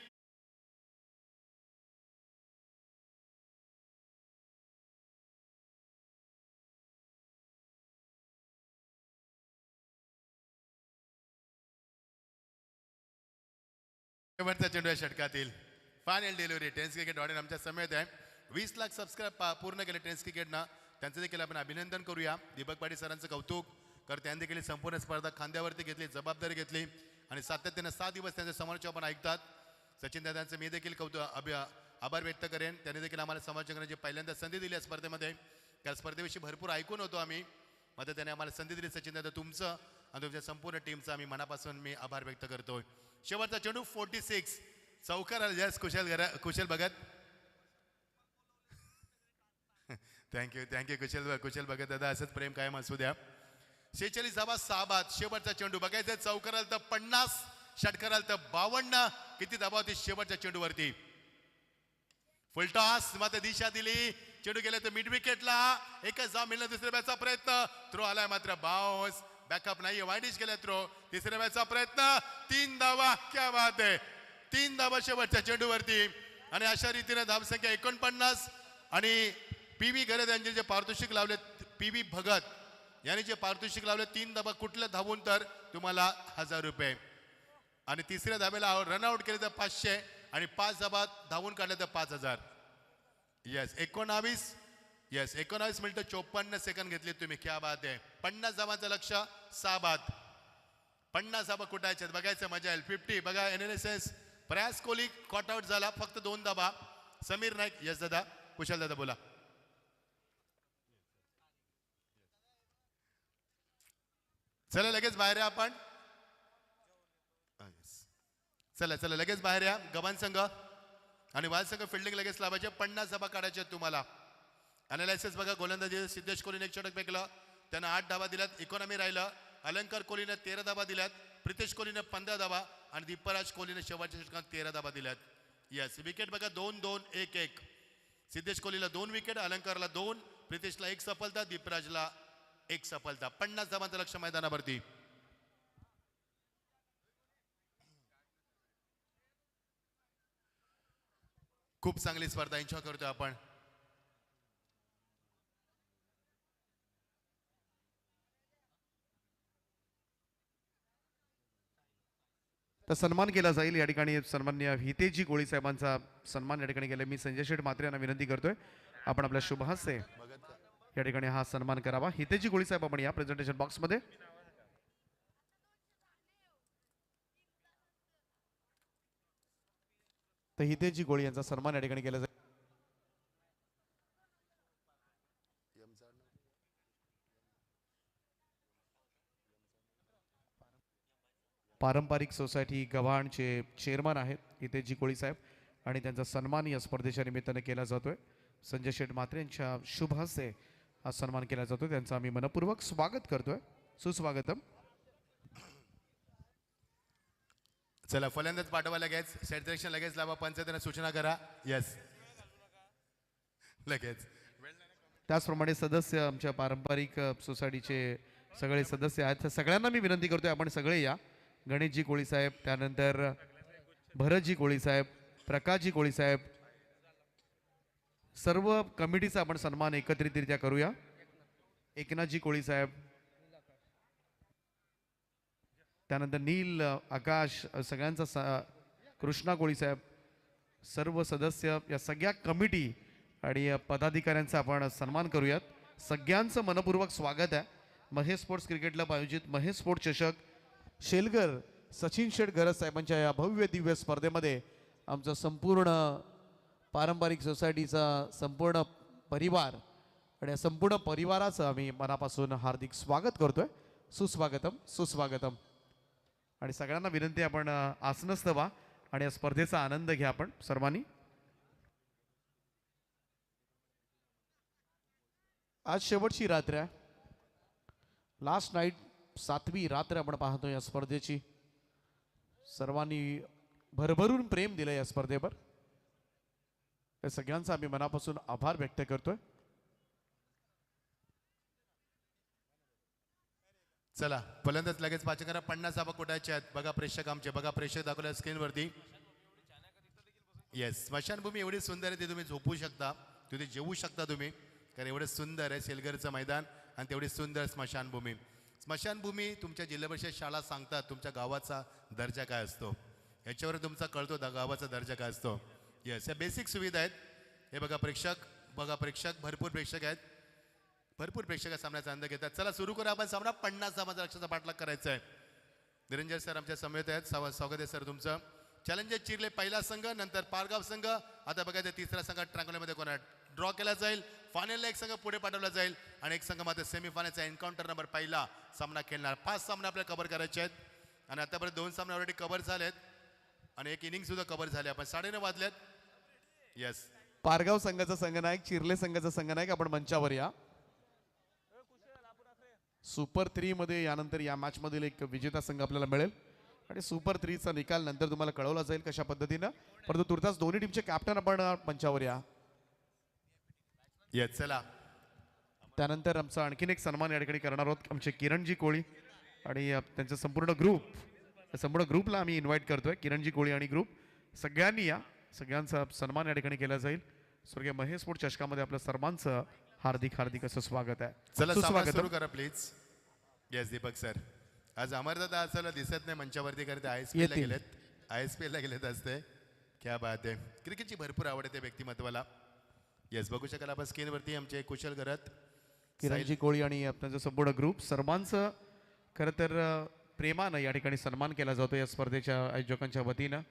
शेवटचा चेंडू या षटकातील. Final delivery. Tense cricket audience आमच्या समेत आहे. 20 लाख सबस्क्राईब पूर्ण केले टेन्स क्रिकेटनं. त्यांचं देखील आपण अभिनंदन करूया. दीपक पाटील सरांचं कौतुक कर. त्यांनी देखील संपूर्ण स्पर्धा खांद्यावरती घेतली, जबाबदारी घेतली आणि सातत्याने 6 दिवस त्यांचे समालोचक आपण ऐकतात. सचिन दादांचं मी देखील आभार व्यक्त करेन. त्यांनी देखील आम्हाला समाजजगण्याची पहिल्यांदा संधी दिली या स्पर्धेमध्ये. त्या स्पर्धेविषयी भरपूर ऐकून होतो आम्ही, मात्र त्याने आम्हाला संधी दिली. सचिन दादा तुमचं आणि तुमच्या संपूर्ण टीमचा आम्ही मनापासून मी आभार व्यक्त करतोय. शेवटचा चेंडू 46 चौकार. यस कुशल भगत. थँक्यू कुशल भगत दादा, असंच प्रेम कायम असू द्या. 46 धावा 6 बाद. शेवटचा चेंडू बघायचा, चौकाराल तर 50, षटकाराल तर 52. किती धावा होती शेवटच्या चेंडूवरती. फुलटॉस मात्र दिशा दिली, चेंडू गेले तर मिड विकेटला. एकच धाव मिळणं. दुसऱ्या बॅटचा प्रयत्न, थ्रो आलाय मात्र बाउन्स. बॅकअप नाही, वाईडिश गेला थ्रो. तिसऱ्या बॅटचा प्रयत्न, 3 धावा. क्या बात आहे, 3 धावा शेवटच्या चेंडूवरती. आणि अशा रीतीने धावसंख्या 49. आणि PV गरज यांनी जे पारितोषिक लावले, PV भगत यांनी जे पारितोषिक लावले 3 धावा कुठल्या धावून तर तुम्हाला 1000 रुपये. आणि तिसऱ्या धाब्याला रनआउट केले तर 500 आणि 5 धाबा धावून काढले तर 5000. येस 19 मिनिटं 54 सेकंद घेतले तुम्ही. क्या बात आहे. 50 धावांचं लक्ष, 6 बाद. 50 धाबा कुठायच्यात बघायचं, मजा येईल. 50 बघा. NLSS प्रयास कोहली कॉट आउट झाला, फक्त 2 धाबा. समीर नाईक. यस दादा, कुशल दादा बोला. चला लगेच बाहेर या आपण. चला लगेच बाहेर या. गव्हाण संघ आणि वाल संघ फिल्डिंग लगेच लावायचे. 50 धाबा काढायचे तुम्हाला. अनालिसिस बघा. गोलंदाजी सिद्धेश कोहलीने 1 षटक फेकलं, त्यानं 8 धाबा दिल्यात. इकॉनॉमी राहिलं. अलंकार कोहलीने 13 धाबा दिल्यात. प्रितेश कोहलीने 15 धाबा आणि दीपराज कोहलीने शेवटच्या षटकात 13 धाबा दिल्यात. यस विकेट बघा. 2-2-1-1. सिद्धेश कोहलीला 2 विकेट, अलंकारला 2, प्रितेशला 1 सफलता, दीपराजला 1 सफलता. 50 धाबांचं लक्ष मैदानावरती. खूप चांगली स्पर्धा एन्जॉय करतोय आपण. तर सन्मान केला जाईल या ठिकाणी. सन्मान्य हितेजी कोळी साहेबांचा सन्मान या ठिकाणी केला. मी संजय शेठ मात्रे यांना विनंती करतोय, आपण आपल्या शुभ हस्ते या ठिकाणी हा सन्मान करावा. हितेजी कोळी साहेब आपण या प्रेझेंटेशन बॉक्समध्ये. तर हितेजी कोळी यांचा सन्मान या ठिकाणी केला जाईल. पारंपरिक सोसायटी गव्हाणचे चेअरमन आहेत हितेजी कोळी साहेब, आणि त्यांचा सन्मान या स्पर्धेच्या निमित्ताने केला जातोय. संजय शेठ मात्रे यांच्या शुभ हस्ते हा सन्मान केला जातो. त्यांचं आम्ही मनपूर्वक स्वागत करतोय. सुस्वागतम. चला फलंदाज पाठवा लगेच. सेट डिरेक्शन लगेच लावा. पंचायतीने सूचना करा. यस लगेच. त्याचप्रमाणे सदस्य आमच्या पारंपरिक सोसायटीचे सगळे सदस्य आहेत. तर सगळ्यांना मी विनंती करतोय, आपण सगळे या. गणेशजी कोळी साहेब, त्यानंतर भरतजी कोळी साहेब, प्रकाशजी कोळी साहेब, सर्व कमिटीचा आपण सन्मान एकत्रितरित्या करूया. एकनाथजी कोळी साहेब, त्यानंतर नील, आकाश, सगळ्यांचा कृष्णा कोळी साहेब, सर्व सदस्य, या सगळ्या कमिटी आणि पदाधिकाऱ्यांचा आपण सन्मान करूयात. सगळ्यांचं मनपूर्वक स्वागत आहे. महेश स्पोर्ट्स क्रिकेट क्लब आयोजित महेश स्पोर्ट्स चषक शेलगर सचिन शेठ गरज साहेबांच्या या भव्य दिव्य स्पर्धेमध्ये आमचं संपूर्ण पारंपरिक सोसायटीचा संपूर्ण परिवार आणि या संपूर्ण परिवाराचं आम्ही मनापासून हार्दिक स्वागत करतोय. सुस्वागतम सुस्वागतम. आणि सगळ्यांना विनंती, आपण आसनस्थ व्हा आणि या स्पर्धेचा आनंद घ्या आपण सर्वांनी. आज शेवटची रात्र आहे, लास्ट नाईट, 7वी रात्र आपण पाहतो या स्पर्धेची. सर्वांनी भरभरून प्रेम दिलं या स्पर्धेवर. त्या सगळ्यांचा आम्ही मनापासून आभार व्यक्त करतोय. चला फलंदाज लगेच वाचन करा. 50 धाबा कुठायचे आहेत बघा. प्रेक्षक आमचे बघा. प्रेक्षक दाखवल्या स्क्रीनवरती. येस स्मशानभूमी एवढी सुंदर आहे, ती तुम्ही झोपू शकता, तिथे जेवू शकता तुम्ही, कारण एवढं सुंदर आहे शेलगरचं मैदान आणि तेवढी सुंदर स्मशानभूमी. स्मशानभूमी तुमच्या जिल्हा परिषद शाळा सांगतात तुमच्या गावाचा दर्जा काय असतो, याच्यावर तुमचा कळतो गावाचा दर्जा काय असतो. येस या बेसिक सुविधा आहेत. हे बघा प्रेक्षक भरपूर प्रेक्षक आहेत. भरपूर प्रेक्षक सामन्याचा आनंद घेतात. चला सुरू करू आपण सामना. 50 धावांचा लक्षाचा पाठलाग करायचा आहे. निरंजन सर आमच्या समवेत आहेत. स्वागत आहे सर तुमचं. चॅलेंजर चिरले पहिला संघ, नंतर पारगाव संघ. आता बघायचं तिसरा संघ ट्रँगलमध्ये कोणा ड्रॉ केला जाईल. फायनलला एक संघ पुढे पाठवला जाईल आणि एक संघ मात्र सेमीफायनलचा एन्काउंटर नंबर पहिला सामना खेळणार. 5 सामने आपल्याला कव्हर करायचे आहेत आणि आतापर्यंत 2 सामने ऑलरेडी कव्हर झालेत आणि एक इनिंग सुद्धा कव्हर झाले. आपण 9:30 वाजलेत. येस, पारगाव संघाचा संघनायक, चिर्ले संघाचा संघनायक आपण मंचावर या. सुपर 3 मध्ये यानंतर या मॅच मधील एक विजेता संघ आपल्याला मिळेल आणि सुपर 3चा निकाल नंतर तुम्हाला कळवला जाईल कशा पद्धतीनं. परंतु तुर्तास दोन्ही टीमचे कॅप्टन आपण मंचावर या. येस, चला. त्यानंतर आमचा आणखीन एक सन्मान या ठिकाणी करणार आहोत आमचे किरणजी कोळी आणि त्यांचा संपूर्ण ग्रुपला आम्ही इन्व्हाइट करतोय. किरणजी कोळी आणि ग्रुप सगळ्यांनी या. सगळ्यांचा सन्मान या ठिकाणी केला जाईल. स्वर्गीय महेश स्पोर्ट चषकामध्ये आपल्या सर्वांचं हार्दिक हार्दिक असं स्वागत आहे. चला, सामना सुस्वागतम. सुरू करा प्लीज. येस दीपक सर, आज अमरदादा असं दिसत नाही मंचावरती, करते ISPL ला येतील. गेलेत. ISPL ला गेलेत असते. क्या बात आहे. क्रिकेटची भरपूर आवड आहे त्या व्यक्तिमत्वाला. येस, बघू शकाल आपण स्क्रीनवरती आमचे कुशल करत किरणजी कोळी आणि त्यांचा संपूर्ण ग्रुप सर्वांचं खरं तर प्रेमानं या ठिकाणी सन्मान केला जातो या स्पर्धेच्या आयोजकांच्या वतीनं.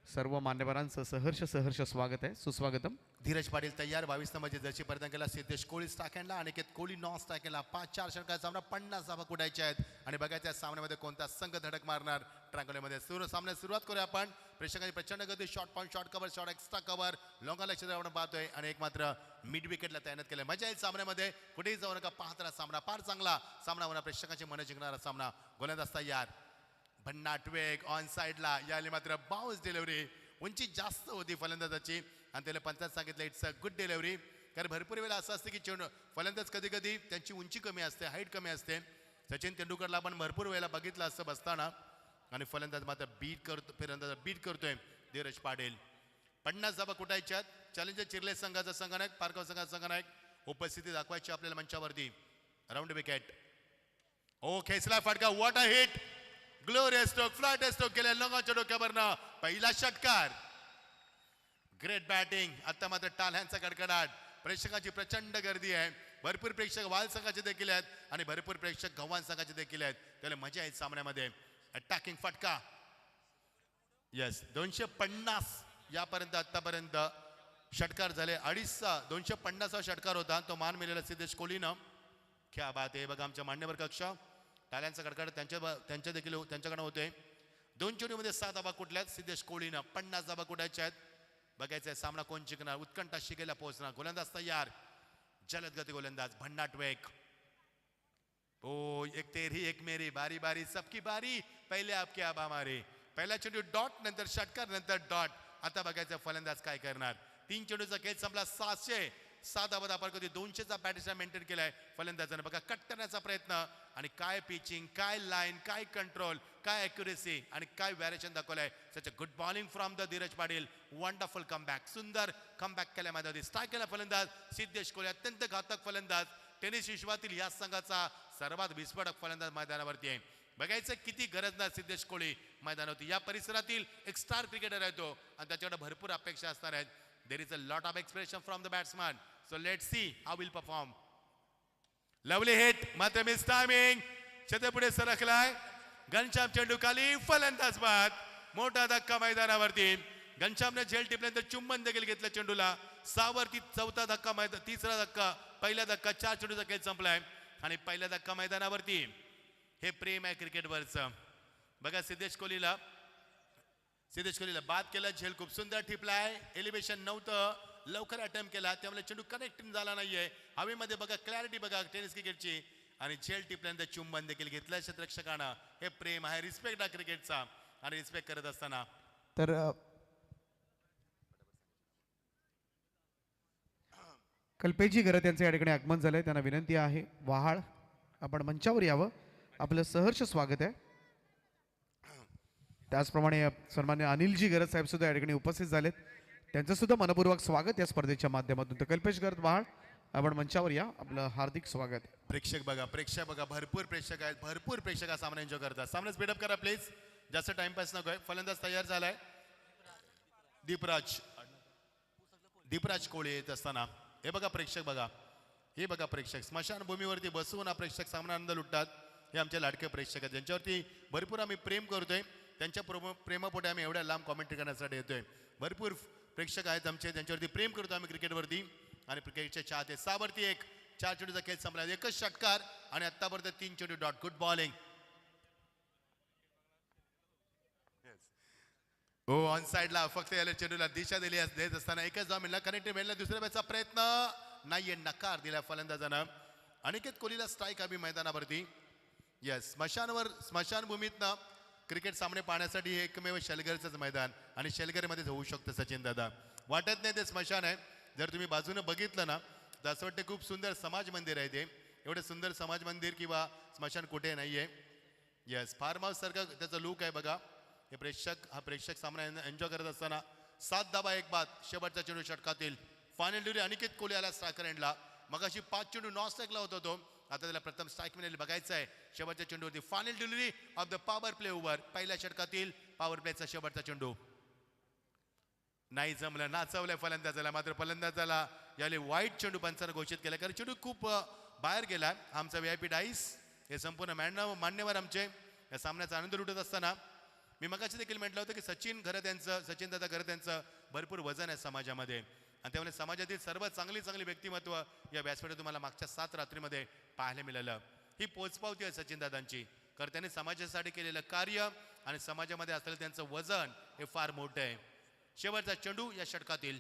सर्व मान्यवरांचं सहर्ष स्वागत आहे. सुस्वागतम. धीरज पाटील तयार. 22 नंबरची जर्सी परिधान केला. सिद्धेश कोळी स्टाकेनला, अनिकेत कोळी नॉन स्टाकेनला. 5-4 षटकार सामना 50 धावा कुठायच्या आहेत आणि बघायच्या सामन्यामध्ये कोणता संघ धडक मारणार. ट्रँगलमध्ये सामन्यात सुरुवात करूया आपण. प्रेक्षकांची प्रचंड गती. Short point, short cover, short extra cover, लॉंगा लक्ष आपण पाहतोय आणि एक मात्र मिड विकेटला तैनात केलं. मजा येईल सामन्यामध्ये. कुठेही जाऊ नका, पाहताना सामना फार चांगला सामना होणार. प्रेक्षकांची मन जिंकणारा सामना. गोलंदाज तयार. भन्नाट वेग ऑन साईडला. याले मात्र बाउन्स डिलिव्हरी. उंची जास्त होती फलंदाजाची आणि त्याला पंचायत सांगितलं इट्स अ गुड डिलिव्हरी. कारण भरपूर वेळा असं असतं की फलंदाज कधी कधी त्यांची उंची कमी असते, हाईट कमी असते. सचिन तेंडुलकरला आपण भरपूर वेळेला बघितलं असतं बसताना आणि फलंदाज मात्र बीट करतोय धीरज पाटील. 50 धावा कुठायच्यात. चॅलेंजर चिर्ले संघाचा संघनायक, पारगाव संघाचा संघनायक उपस्थिती दाखवायची आपल्याला मंचावरती. Round wicket. ओ खेचला फटका. What a hit. Glorious stroke, flat stroke केल्या लंगाच्या डोक्यावरनं. पहिला षटकार. Great batting. आता मात्र टाळ्यांचा कडकडाट. प्रेक्षकांची प्रचंड गर्दी आहे. भरपूर प्रेक्षक वाल संघाचे देखील आहेत आणि भरपूर प्रेक्षक गव्हाण संघाचे देखील आहेत. त्याला मजा येईल सामन्यामध्ये. अटॅकिंग फटका. येस, 250 यापर्यंत आतापर्यंत षटकार झाले. 250वा षटकार होता. तो मान मिळालेला सिद्धेश कोहलीनं. क्या बात आहे. बघा आमच्या मान्यवर कक्ष टाळ्यांचा कडकड त्यांच्या देखील त्यांच्याकडनं होते. 2 चेंडूमध्ये 7 धावा कुठल्यात. सिद्धेश कोहलीनं 50 धावा कुठायच्या आहेत. बघायचं आहे सामना कोण जिंकणार. उत्कंठा शिगेला पोहोचणार. गोलंदाज तयार. जलद गती गोलंदाज. भन्नाट वेग. ओ एक तेरी एक मेरी, बारी बारी सबकी बारी, पहिले आपके अब हमारे. पहिला चेंडू डॉट, नंतर षटकार, नंतर डॉट. आता बघायचं फलंदाज काय करणार. 3 चेंडूचा खेळ संपला. 707 धावा आपण कधी 200चा पॅटिशा मेंटेन केलाय फलंदाजानं. बघा कट करण्याचा प्रयत्न आणि काय पिचिंग, काय लाईन, काय कंट्रोल, काय अॅक्युरेसी आणि काय व्हॅरिएशन दाखवलंय. Such a good bowling from the Dheeraj Patil. Wonderful comeback. सुंदर कमबॅक केल्या मैदानात. स्ट्राईक केला फलंदाज सिद्धेश कोहली. अत्यंत घातक फलंदाज. टेनिस विश्वातील या संघाचा सर्वात विस्फोटक फलंदाज मैदानावरती आहे. बघायचं किती गरजदार सिद्धेश कोहली मैदानावरती. या परिसरातील एक स्टार क्रिकेटर आहे तो आणि त्याच्याकडे भरपूर अपेक्षा असणार आहेत. There is a lot of expression from the batsman. So let's see how will perform. Lovely hit. मात्र मिस टायमिंग. छते पुढे सरकलाय. घनश्याम चेंडू खाली. फलंदाज बाद. मोठा धक्का मैदानावरती. घनश्यामने झेल टिपल्यानंतर चुंबन देखील घेतलं चेंडूला. 6 वरती 4था धक्का, 3रा धक्का, पहिला धक्का. 4 चेंडूचा खेळ संपलाय आणि पहिला धक्का मैदानावरती. हे प्रेम आहे क्रिकेटवरचं. बघा सिद्धेश कोहलीला बाद केला. झेल खूप सुंदर टिपलाय. एलिव्हेशन नव्हतं. लवकर अटेम्प्ट केला त्यामुळे चेंडू कनेक्टिंग झाला नाहीये. हवेमध्ये बघा क्लॅरिटी बघा टेनिस क्रिकेटची. आणि झेल टिपल्यानंतर चुंबन देखील घेतलं क्षेत्ररक्षकानं. हे प्रेम आहे, रिस्पेक्ट आहे क्रिकेटचा. आणि रिस्पेक्ट करत असताना तर कल्पेशजी घरत यांचं या ठिकाणी आगमन झालंय. त्यांना विनंती आहे वहाळ आपण मंचावर यावं. आपलं सहर्ष स्वागत आहे. त्याचप्रमाणे सन्मान्य अनिलजी गरज साहेब सुद्धा या ठिकाणी उपस्थित झालेत. त्यांचं सुद्धा मनपूर्वक स्वागत या स्पर्धेच्या माध्यमातून. तर कल्पेश गरत वहाळ आपण मंचावर या. आपलं हार्दिक स्वागत आहे. प्रेक्षक बघा भरपूर प्रेक्षक आहेत. भरपूर प्रेक्षक हा सामना एन्जॉय करतात. सामना स्पीडअप करा प्लीज. जास्त टाइमपास नकोय. फलंदाज तयार झालाय. दीपराज कोळी येत असताना हे बघा प्रेक्षक स्मशानभूमीवरती बसून हा प्रेक्षक सामना आनंद लुटतात. हे आमचे लाडके प्रेक्षक आहेत ज्यांच्यावरती भरपूर आम्ही प्रेम करतोय. त्यांच्या प्रेमापोटे आम्ही एवढ्या लांब कॉमेंट्री करण्यासाठी येतोय. भरपूर प्रेक्षक आहेत आमचे, त्यांच्यावरती प्रेम करतो आम्ही क्रिकेटवरती आणि क्रिकेटचे चाहते. 6 4 चेंडूचा खेळ संपला, एकच षटकार आणि आतापर्यंत 3 चेंडू डॉट. Good bowling. हो ऑन साइडला फक्त याला चेंडूला दिशा दिली देत असताना एकच धाव मिळाला. कनेक्टिव्ह मिळाला. दुसऱ्या बॅचचा प्रयत्न नाहीये, नकार दिला फलंदाजानं. अनिकेत कोहलीला स्ट्राईक हवी मैदानावरती. येस, स्मशानभूमीतनं क्रिकेट सामने पाहण्यासाठी हे एकमेव शेलगरचंच मैदान आणि शेलगरमध्येच होऊ शकतं सचिन दादा. वाटत नाही ते स्मशान आहे. जर तुम्ही बाजूनं बघितलं ना तर असं वाटतं खूप सुंदर समाज मंदिर आहे ते. एवढं सुंदर समाज मंदिर किंवा स्मशान कुठे नाही आहे. येस, फार्म हाऊस सारखं त्याचा लुक आहे बघा. हे प्रेक्षक सामना एन्जॉय करत असताना 7 धावा 1 बाद. शेवटचा चेंडू षटकातील फायनल डिलिव्हरी अनिकेत कोहली आला स्ट्रायकर एंडला. मगाशी 5 चेंडू नॉन स्ट्राईकला होता तो, आता त्याला प्रथम स्ट्राईक मिळाली. बघायचं आहे शेवटच्या चेंडूवरती final delivery of the power play over. पहिल्या षटकातील पॉवर प्लेचा शेवटचा चेंडू नाही जमलं, नाचवलंय फलंदाजाला. मात्र फलंदाजाला यावेळी वाईट चेंडू पंचानं घोषित केला, कारण चेंडू खूप बाहेर गेला. आमचा VIP डाईस हे संपूर्ण मान्यवर आमचे या सामन्याचा आनंद लुटत असताना मी मगाशी देखील म्हटलं होतं की सचिन दादा घरत यांचं भरपूर वजन आहे समाजामध्ये आणि त्यामुळे समाजातील सर्व चांगली व्यक्तिमत्व या व्यासपीठात तुम्हाला मागच्या 7 रात्रीमध्ये पाहायला मिळालं. ही पोचपावती आहे सचिन दादांची, कारण त्यांनी समाजासाठी केलेलं कार्य आणि समाजामध्ये असलेलं त्यांचं वजन हे फार मोठं आहे. शेवटचा चेंडू या षटकातील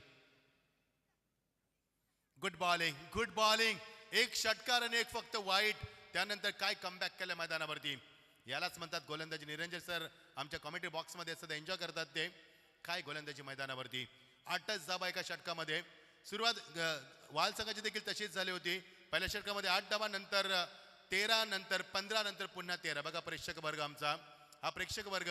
गुड बॉलिंग. एक षटकार आणि एक फक्त वाईट. त्यानंतर काय कमबॅक केलं मैदानावरती. यालाच म्हणतात गोलंदाजी. निरंजन सर आमच्या कॉमेंट्री बॉक्समध्ये सध्या एन्जॉय करतात ते. काय गोलंदाजी मैदानावरती. 8च धाबा एका षटकामध्ये. सुरुवात वाल संघाची देखील तशीच झाली होती. पहिल्या षटकामध्ये 8 धाबा, नंतर 13, नंतर 15, नंतर पुन्हा 13. बघा प्रेक्षक वर्ग आमचा, हा प्रेक्षक वर्ग.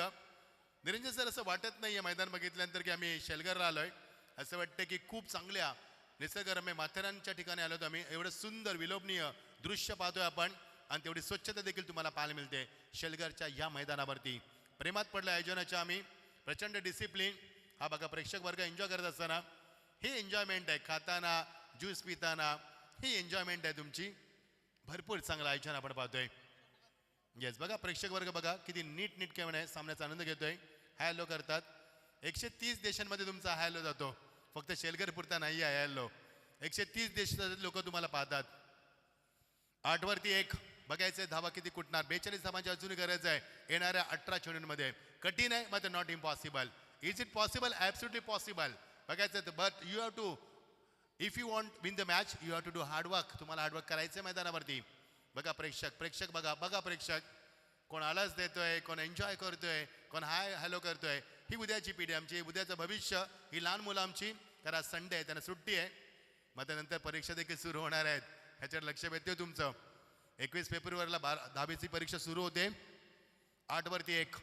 निरंजन सर असं वाटत नाहीये मैदान बघितल्यानंतर की आम्ही शेलगरला आलोय. असं वाटतं की खूप चांगल्या निसर्गरम्य माथेरानच्या ठिकाणी आलो होतो आम्ही. एवढं सुंदर विलोभनीय दृश्य पाहतोय आपण आणि तेवढी स्वच्छता देखील तुम्हाला पाहायला मिळते शेलगरच्या या मैदानावरती. प्रेमात पडलं आयोजनाच्या आम्ही. प्रचंड डिसिप्लिन. हा बघा प्रेक्षक वर्ग एन्जॉय करत असताना हे एन्जॉयमेंट आहे. खाताना ज्यूस पिताना ही एन्जॉयमेंट आहे तुमची. भरपूर चांगलं आयोजन आपण पाहतोय. येस, बघा प्रेक्षक वर्ग बघा किती नीटकेपणे सामन्याचा आनंद घेतोय. हॅलो करतात. 130 देशांमध्ये तुमचा हॅलो जातो. फक्त शेलगर पुरता नाही आहे हॅलो. 130 देशातील लोक तुम्हाला पाहतात. 8 वरती 1. बघायचंय धावा किती कुटणार. 42 धावांची अजूनही गरज आहे येणाऱ्या 18 चेंडूंमध्ये. कठीण आहे मात्र not impossible. Is it possible? Absolutely possible. बघायचं but you have to, if you want win the match you have to do hard work. तुम्हाला हार्डवर्क करायचं आहे मैदानावरती. बघा प्रेक्षक बघा प्रेक्षक. कोण आळस देतोय, कोण एन्जॉय करतोय, कोण हाय हॅलो करतोय. ही उद्याची पिढी आमची, उद्याचं भविष्य. ही लहान मुलं आमची. कारण आज संडे आहे, त्यांना सुट्टी आहे. मग त्यानंतर परीक्षा देखील सुरू होणार आहेत. ह्याच्यावर लक्ष भेटते तुमचं. 21 फेब्रुवारीला 10वीची परीक्षा सुरू होते. 8 वरती 1.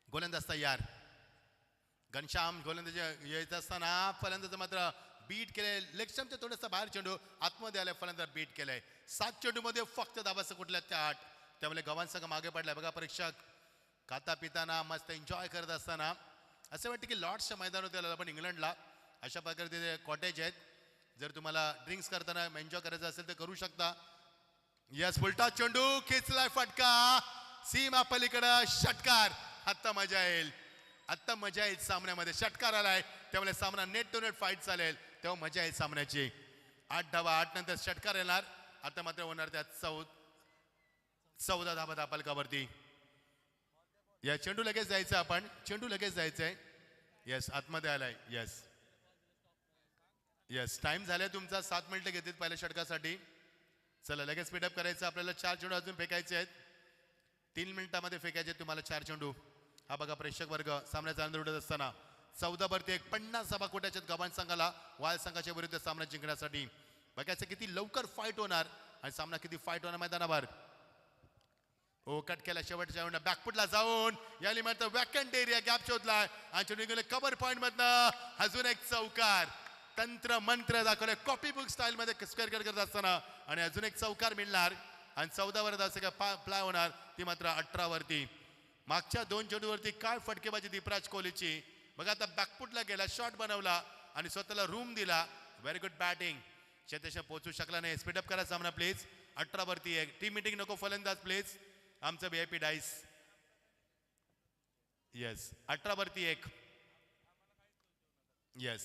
गोलंदाज तयार. घनश्याम गोलंदाजी येत असताना फलंदाज मात्र बीट केले. लेग स्टंपच्या थोडंसं बाहेर चेंडू आतमध्ये आलाय. फलंदाज बीट केलाय. 7 चेंडूमध्ये फक्त धाबाचं कुठल्या त्या 8. त्यामुळे गव्हाण संघ मागे पडलाय. बघा प्रेक्षक खाता पिताना मस्त एन्जॉय करत असताना असं वाटतं की लॉर्ड्सच्या मैदान होते आपण इंग्लंडला. अशा प्रकारे तिथे कॉटेज आहेत. जर तुम्हाला ड्रिंक्स करताना एन्जॉय करायचं असेल तर करू शकता. यस, फुलटा चेंडू खेचलाय फटका. सीमा पलीकडं षटकार. आत्ता मजा येईल सामन्यामध्ये. षटकार आलाय त्यामुळे सामना नेट टू नेट फाईट चालेल. तेव्हा मजा येईल सामन्याची. 8 धावा 8 नंतर षटकार येणार. आता मात्र होणार त्यात 14 धावा धापलकावरती. या चेंडू लगेच जायचं आपण. चेंडू लगेच जायचंय. येस, आतमध्ये आलाय. येस टाइम झालाय तुमचा. 7 मिनिटं घेतील पहिल्या षटकासाठी. चला लगेच स्पीडअप करायचं. आपल्याला 4 चेंडू अजून फेकायचे आहेत. 3 मिनिटामध्ये फेकायचे आहेत तुम्हाला 4 चेंडू. हा बघा प्रेक्षक वर्ग सामन्याचा आनंद उडत असताना 14 वरती 1. 50 धावा कोट्याच्या गव्हाण संघाला वाल संघाच्या विरुद्ध सामना जिंकण्यासाठी. बघायचं किती लवकर फाईट होणार आणि सामना किती फाईट होणार मैदानावर. ओ कट केला शेवटच्या वेळेला बॅकफुटला जाऊन या लिमिट वॅकंट एरिया गॅप शोधलाय आणि चेंडू कव्हर पॉइंट मधनं अजून एक चौकार. तंत्र मंत्र दाखवले कॉपी बुक स्टाईल मध्ये स्क्वेअर कट करत असताना आणि अजून एक चौकार मिळणार आणि 14 वर असं काय प्लाय होणार ती मात्र 18 वरती. मागच्या 2 चेंडूवरती काय फटकेबाजी दीपराज कोहलीची. बघा आता बॅकफुटला गेला, शॉट बनवला आणि स्वतःला रूम दिला. Very good batting. शेतेश पोहोचू शकला नाही. स्पीडअप करा सामना प्लीज. 18 वरती 1. टीम मीटिंग नको फलंदाज प्लीज. आमचं VIP डाईस. येस 18-1. येस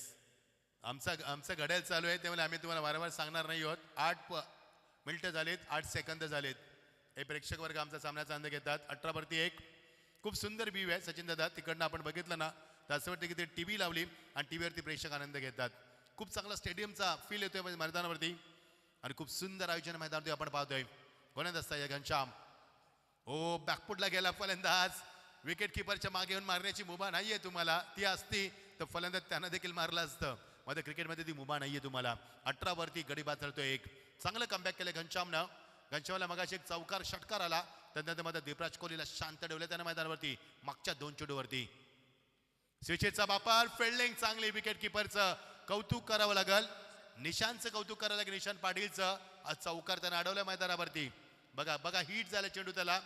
आमचं घड्याळ चालू आहे त्यामुळे आम्ही तुम्हाला वारंवार सांगणार नाही आहोत. 8 मिनिटं झालीत, 8 सेकंद झालेत. हे प्रेक्षक वर्ग आमचा सामन्याचा आनंद घेतात. 18-1. खूप सुंदर व्ह्यू आहे सचिन दादा. तिकडनं आपण बघितलं ना तर असं वाटतं की ते टी व्ही लावली आणि टी व्हीवरती प्रेक्षक आनंद घेतात. खूप चांगला स्टेडियमचा फील येतोय मैदानावरती आणि खूप सुंदर आयोजन मैदानावरती आपण पाहतोय. गोलंदाज असता या घनश्याम. ओ बॅकफुटला गेला फलंदाज. विकेट किपरच्या मागे येऊन मारण्याची मुभा नाहीये तुम्हाला. ती असती तर फलंदाज त्यांना देखील मारलं असतं. मध्ये क्रिकेटमध्ये ती मुभा नाहीये तुम्हाला. 18 गडी बाद ठरतोय एक. चांगलं कमबॅक केलं घनश्यामनं. घनश्यामला मगाशी एक चौकार षटकार आला. त्यानंतर मध्ये दीपराज कोहलीला शांत ठेवलं त्यानं मैदानावरती मागच्या 2 चेंडूवरती. स्विचेसचा वापर, फिल्डिंग चांगली. विकेट किपरचं कौतुक करावं लागल. निशांतचं कौतुक करावं लागेल. निशांत पाटीलचं आज चौकार त्यानं अडवलं मैदानावरती. बघा बघा हिट झाला चेंडू त्याला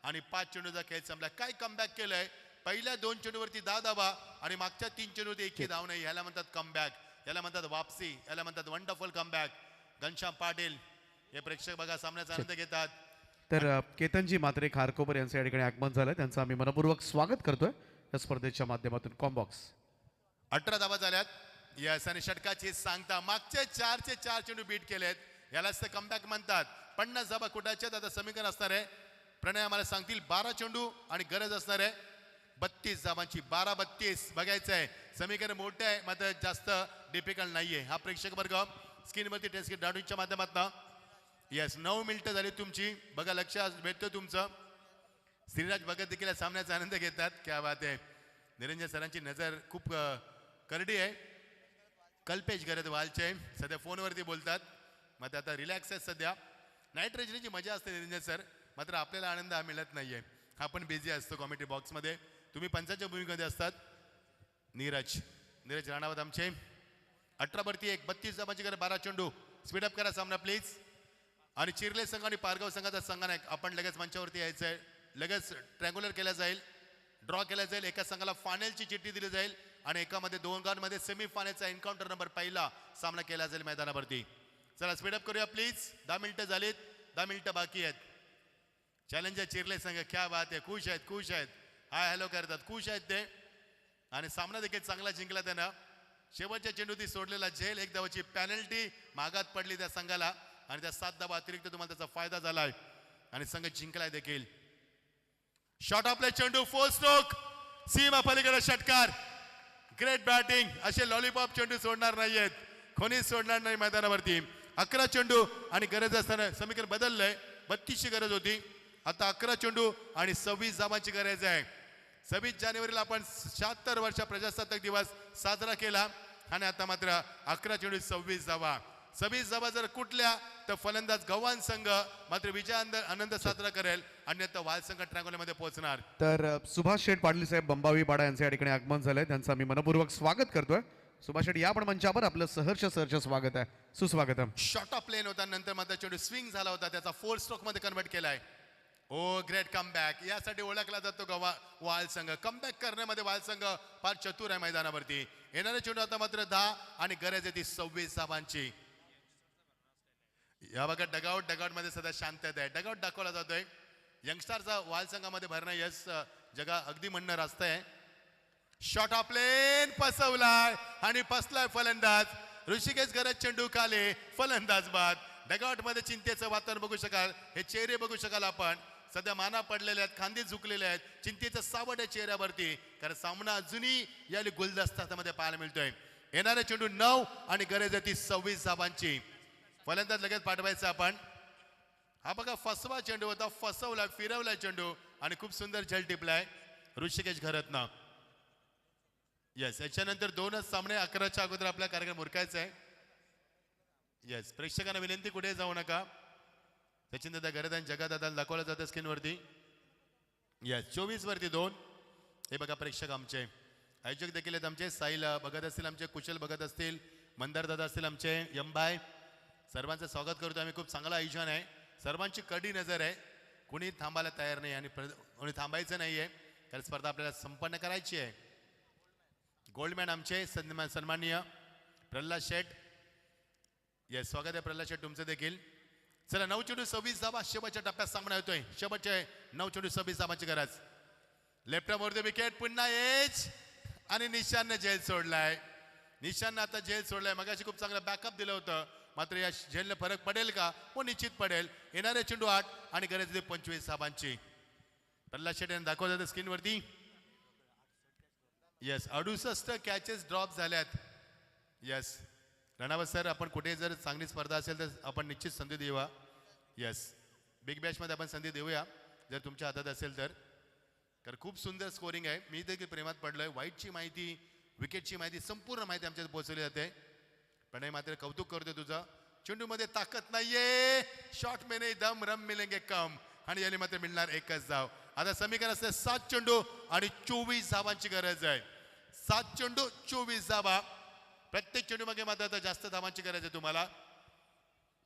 आणि 5 चेंडूचा खेळ संपला. काय कमबॅक केलंय. पहिल्या 2 चेंडूवरती 10 धावा आणि मागच्या 3 चेंडूवरती एकही धाव नाही. ह्याला म्हणतात कमबॅक, याला म्हणतात वापसी, याला म्हणतात वंडरफुल कमबॅक. घनश्याम पाटील हे प्रेक्षक बघा सामन्याचा आनंद घेतात. तर केतनजी मात्रे खारकोपर यांचं या ठिकाणी आगमन झालं. त्यांचं आम्ही मनपूर्वक स्वागत करतोय या स्पर्धेच्या माध्यमातून. कॉम्बॉक्स 18 धावा झाल्यात. यस आणि षटकाची सांगता मागचे 4चे 4 चेंडू बीट केलेत. यालाच ते कमबॅक म्हणतात. 50 धावा कुठाच्या आता समीकरण असणार आहे. प्रणय आम्हाला सांगतील 12 चेंडू आणि गरज असणार आहे 32 धावांची. 12-32 बघायचं आहे. समीकरण मोठं आहे मात्र जास्त डिफिकल्ट नाहीये. हा प्रेक्षक वर्ग स्क्रीनवरती टेस्ट डाडूच्या माध्यमातून. येस 9 मिनिटं झाली तुमची. बघा लक्ष भेटतं तुमचं. श्रीराज भगत देखील या सामन्याचा आनंद घेतात. क्या बात आहे. निरंजन सरांची नजर खूप करडी आहे. कल्पेश गरज वालचे सध्या फोनवरती बोलतात. मग आता रिलॅक्स आहेत सध्या. नाईट रेजनीची मजा असते निरंजन सर, मात्र आपल्याला आनंद हा मिळत नाहीये. आपण बिझी असतो कॉमेडी बॉक्समध्ये. तुम्ही पंचांच्या भूमिकेमध्ये असतात. नीरज राणावत आमचे. 18-1 32 धावांची गरज. 12 चेंडू. स्पीडअप करा सामना प्लीज. आणि चिर्ले संघ आणि पारगाव संघाचा संघनायक आपण लगेच मंचावरती यायचं आहे. लगेच ट्रँग्युलर केला जाईल, ड्रॉ केला जाईल. एका संघाला फायनलची चिठ्ठी दिली जाईल आणि एकामध्ये दोघांमध्ये सेमी फायनलचा एन्काउंटर नंबर पहिला सामना केला जाईल मैदानावरती. चला स्पीडअप करूया प्लीज. 10 मिनिटं झालीत. 10 मिनिटं बाकी आहेत. चॅलेंजर चिर्ले संघ क्या बात आहे. खुश आहेत. हाय हॅलो करतात. खुश आहेत ते. आणि सामना देखील चांगला जिंकला त्यानं. शेवटच्या चेंडूती सोडलेला झेल 1 धावाची पॅनल्टी मागात पडली त्या संघाला आणि त्या 7 धावा अतिरिक्त तुम्हाला त्याचा फायदा झालाय आणि संघ जिंकलाय देखील. शॉट आपले चेंडू 4 स्ट्रोक. सीमा पलीकडे षटकार. Great batting. असे लॉलीपॉप चेंडू सोडणार नाहीयेत. कोणीच सोडणार नाही मैदानावरती. 11 चेंडू आणि गरज असताना समीकरण बदललंय. 32ची गरज होती. आता 11 चेंडू आणि 26 धावांची गरज आहे. 26 जानेवारीला आपण 76 वर्ष प्रजासत्ताक दिवस साजरा केला आणि आता मात्र 11 चेंडू 26 धावा. 26 धावा जर कुठल्या तर फलंदाज गव्हाण संघ मात्र विजय आनंद साजरा करेल. अन्यथा वाल संघ ट्रँग्युलरमध्ये पोहोचणार. तर सुभाष शेठ पाटील साहेब बंबावी पाडा यांचं या ठिकाणी आगमन झालंय. त्यांचं आम्ही मनपूर्वक स्वागत करतोय. सुभाष शेठ या पण मंचावर आपलं सहर्ष स्वागत आहे. सुस्वागतम. शॉर्ट ऑफ प्लेन होता नंतर मात्र चेंडू स्विंग झाला होता त्याचा 4 स्ट्रोक मध्ये कन्वर्ट केलाय. ओ ग्रेट कमबॅक. यासाठी ओळखला जातो वाल संघ. कमबॅक करण्यामध्ये वाल संघ फार चतुर आहे मैदानावरती. येणारे चेंडू आता मात्र 10 आणि गरज आहे ती 26 धावांची. या बघा डगआउट मध्ये सध्या शांतता आहे. डगआउट दाखवला जातोय. यंगस्टारचा वाल संघामध्ये भरणं यस जगा अगदी म्हणणं रास्त आहे. शॉट ऑफ प्लेन फसवलाय आणि फसलाय फलंदाज. ऋषिकेश गरज चेंडू खाली. फलंदाज बाद. डगआउट मध्ये चिंतेचं वातावरण बघू शकाल. हे चेहरे बघू शकाल आपण. सध्या माना पडलेले आहेत, खांदे झुकलेले आहेत. चिंतेचं सावट आहे चेहऱ्यावरती. कारण सामना अजूनही या गुलदस्त्यामध्ये पाहायला मिळतोय. येणारे चेंडू 9 आणि गरज आहे ती 26 धावांची. फलंदाज लगेच पाठवायचा आपण. हा बघा फसवा चेंडू होता. फसवला फिरवला चेंडू आणि खूप सुंदर झेल टिपलाय ऋषिकेश घरतनं. येस याच्यानंतर 2च सामने 11च्या अगोदर आपला कार्यक्रम उरकायचा आहे. येस प्रेक्षकांना विनंती कुठे जाऊ नका. सचिन दादा गरदान जगादादाला दाखवलं जातं स्क्रीनवरती. येस 24 वरती 2. हे बघा प्रेक्षक आमचे आयोजक देखील आहेत आमचे. साईल बघत असतील आमचे, कुशल बघत असतील, मंदार दादा असतील आमचे, यमबाय. सर्वांचं स्वागत करतो आम्ही. खूप चांगलं आयोजन आहे. सर्वांची कडी नजर आहे. कुणी थांबायला तयार नाही आणि कोणी थांबायचं नाहीये कारण स्पर्धा आपल्याला संपन्न करायची आहे. गोल्डमॅन आमचे सन्माननीय प्रल्हाद शेठ. येस स्वागत आहे प्रल्हाद शेठ तुमचं देखील. चला 9 चेंडू 26 धावा. शेवटच्या टप्प्यात सामना होतोय. शेवटचे 9 चेंडू 26 धावांची गरज. लेफ्ट मोर द विकेट पुन्हा एज आणि निशानने झेल सोडलाय. निशानने आता झेल सोडलाय. मगाशी खूप चांगला बॅकअप दिलं होतं, मात्र या झेलने फरक पडेल का? हो, निश्चित पडेल. येणारे चेंडू 8 आणि गरज 25 धावांची. प्रल्हाद शेट्टी यांनी दाखवत होतं स्क्रीनवरती. येस, 68 कॅचेस ड्रॉप झाल्यात. येस रणावत सर, आपण कुठे जर चांगली स्पर्धा असेल तर आपण निश्चित संधी देऊया. येस, बिग बॅशमध्ये आपण संधी देऊया जर तुमच्या हातात असेल तर. कारण खूप सुंदर स्कोरिंग आहे. मी देखील प्रेमात पडलोय. वाईटची माहिती, विकेटची माहिती, संपूर्ण माहिती आमच्यात पोहोचवली जाते. पण मात्र कौतुक करतोय तुझं. चेंडूमध्ये ताकद नाहीये. शॉट में नहीं दम, रम मिलेंगे कम. आणि याने मात्र मिळणार एकच धाव. आता समीकरण असते 7 चेंडू आणि 24 धावांची गरज आहे. 7 चेंडू 24 धावा. प्रत्येक चेंडू मागे मात्र आता जास्त धावांची गरज आहे तुम्हाला.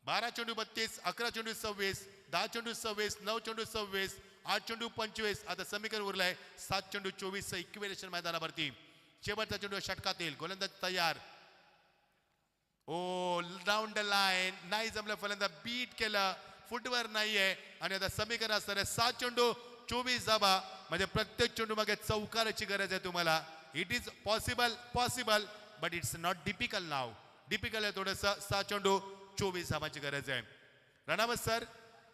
12 चेंडू 32, 11 चेंडू 26, 10 चेंडू 26, 9 चेंडू 26, 8 चेंडू 25. आता समीकरण उरलंय 7 चेंडू 24 इक्वेशन मैदानावरती. शेवटचा चेंडू षटकातील. गोलंदाज तयार. ओ डाऊन द लाईन, नाही जमलं. फलंदाज बीट केलं, फुटवर नाहीये. आणि आता समीकरण असणार 7 चेंडू 24 धावा. म्हणजे प्रत्येक चेंडू मागे चौकाराची गरज आहे तुम्हाला. It is possible but it's not difficult नाव. डिपिकल आहे थोडंसं. 7 चेंडू 24 धावांची गरज आहे. रणावत सर,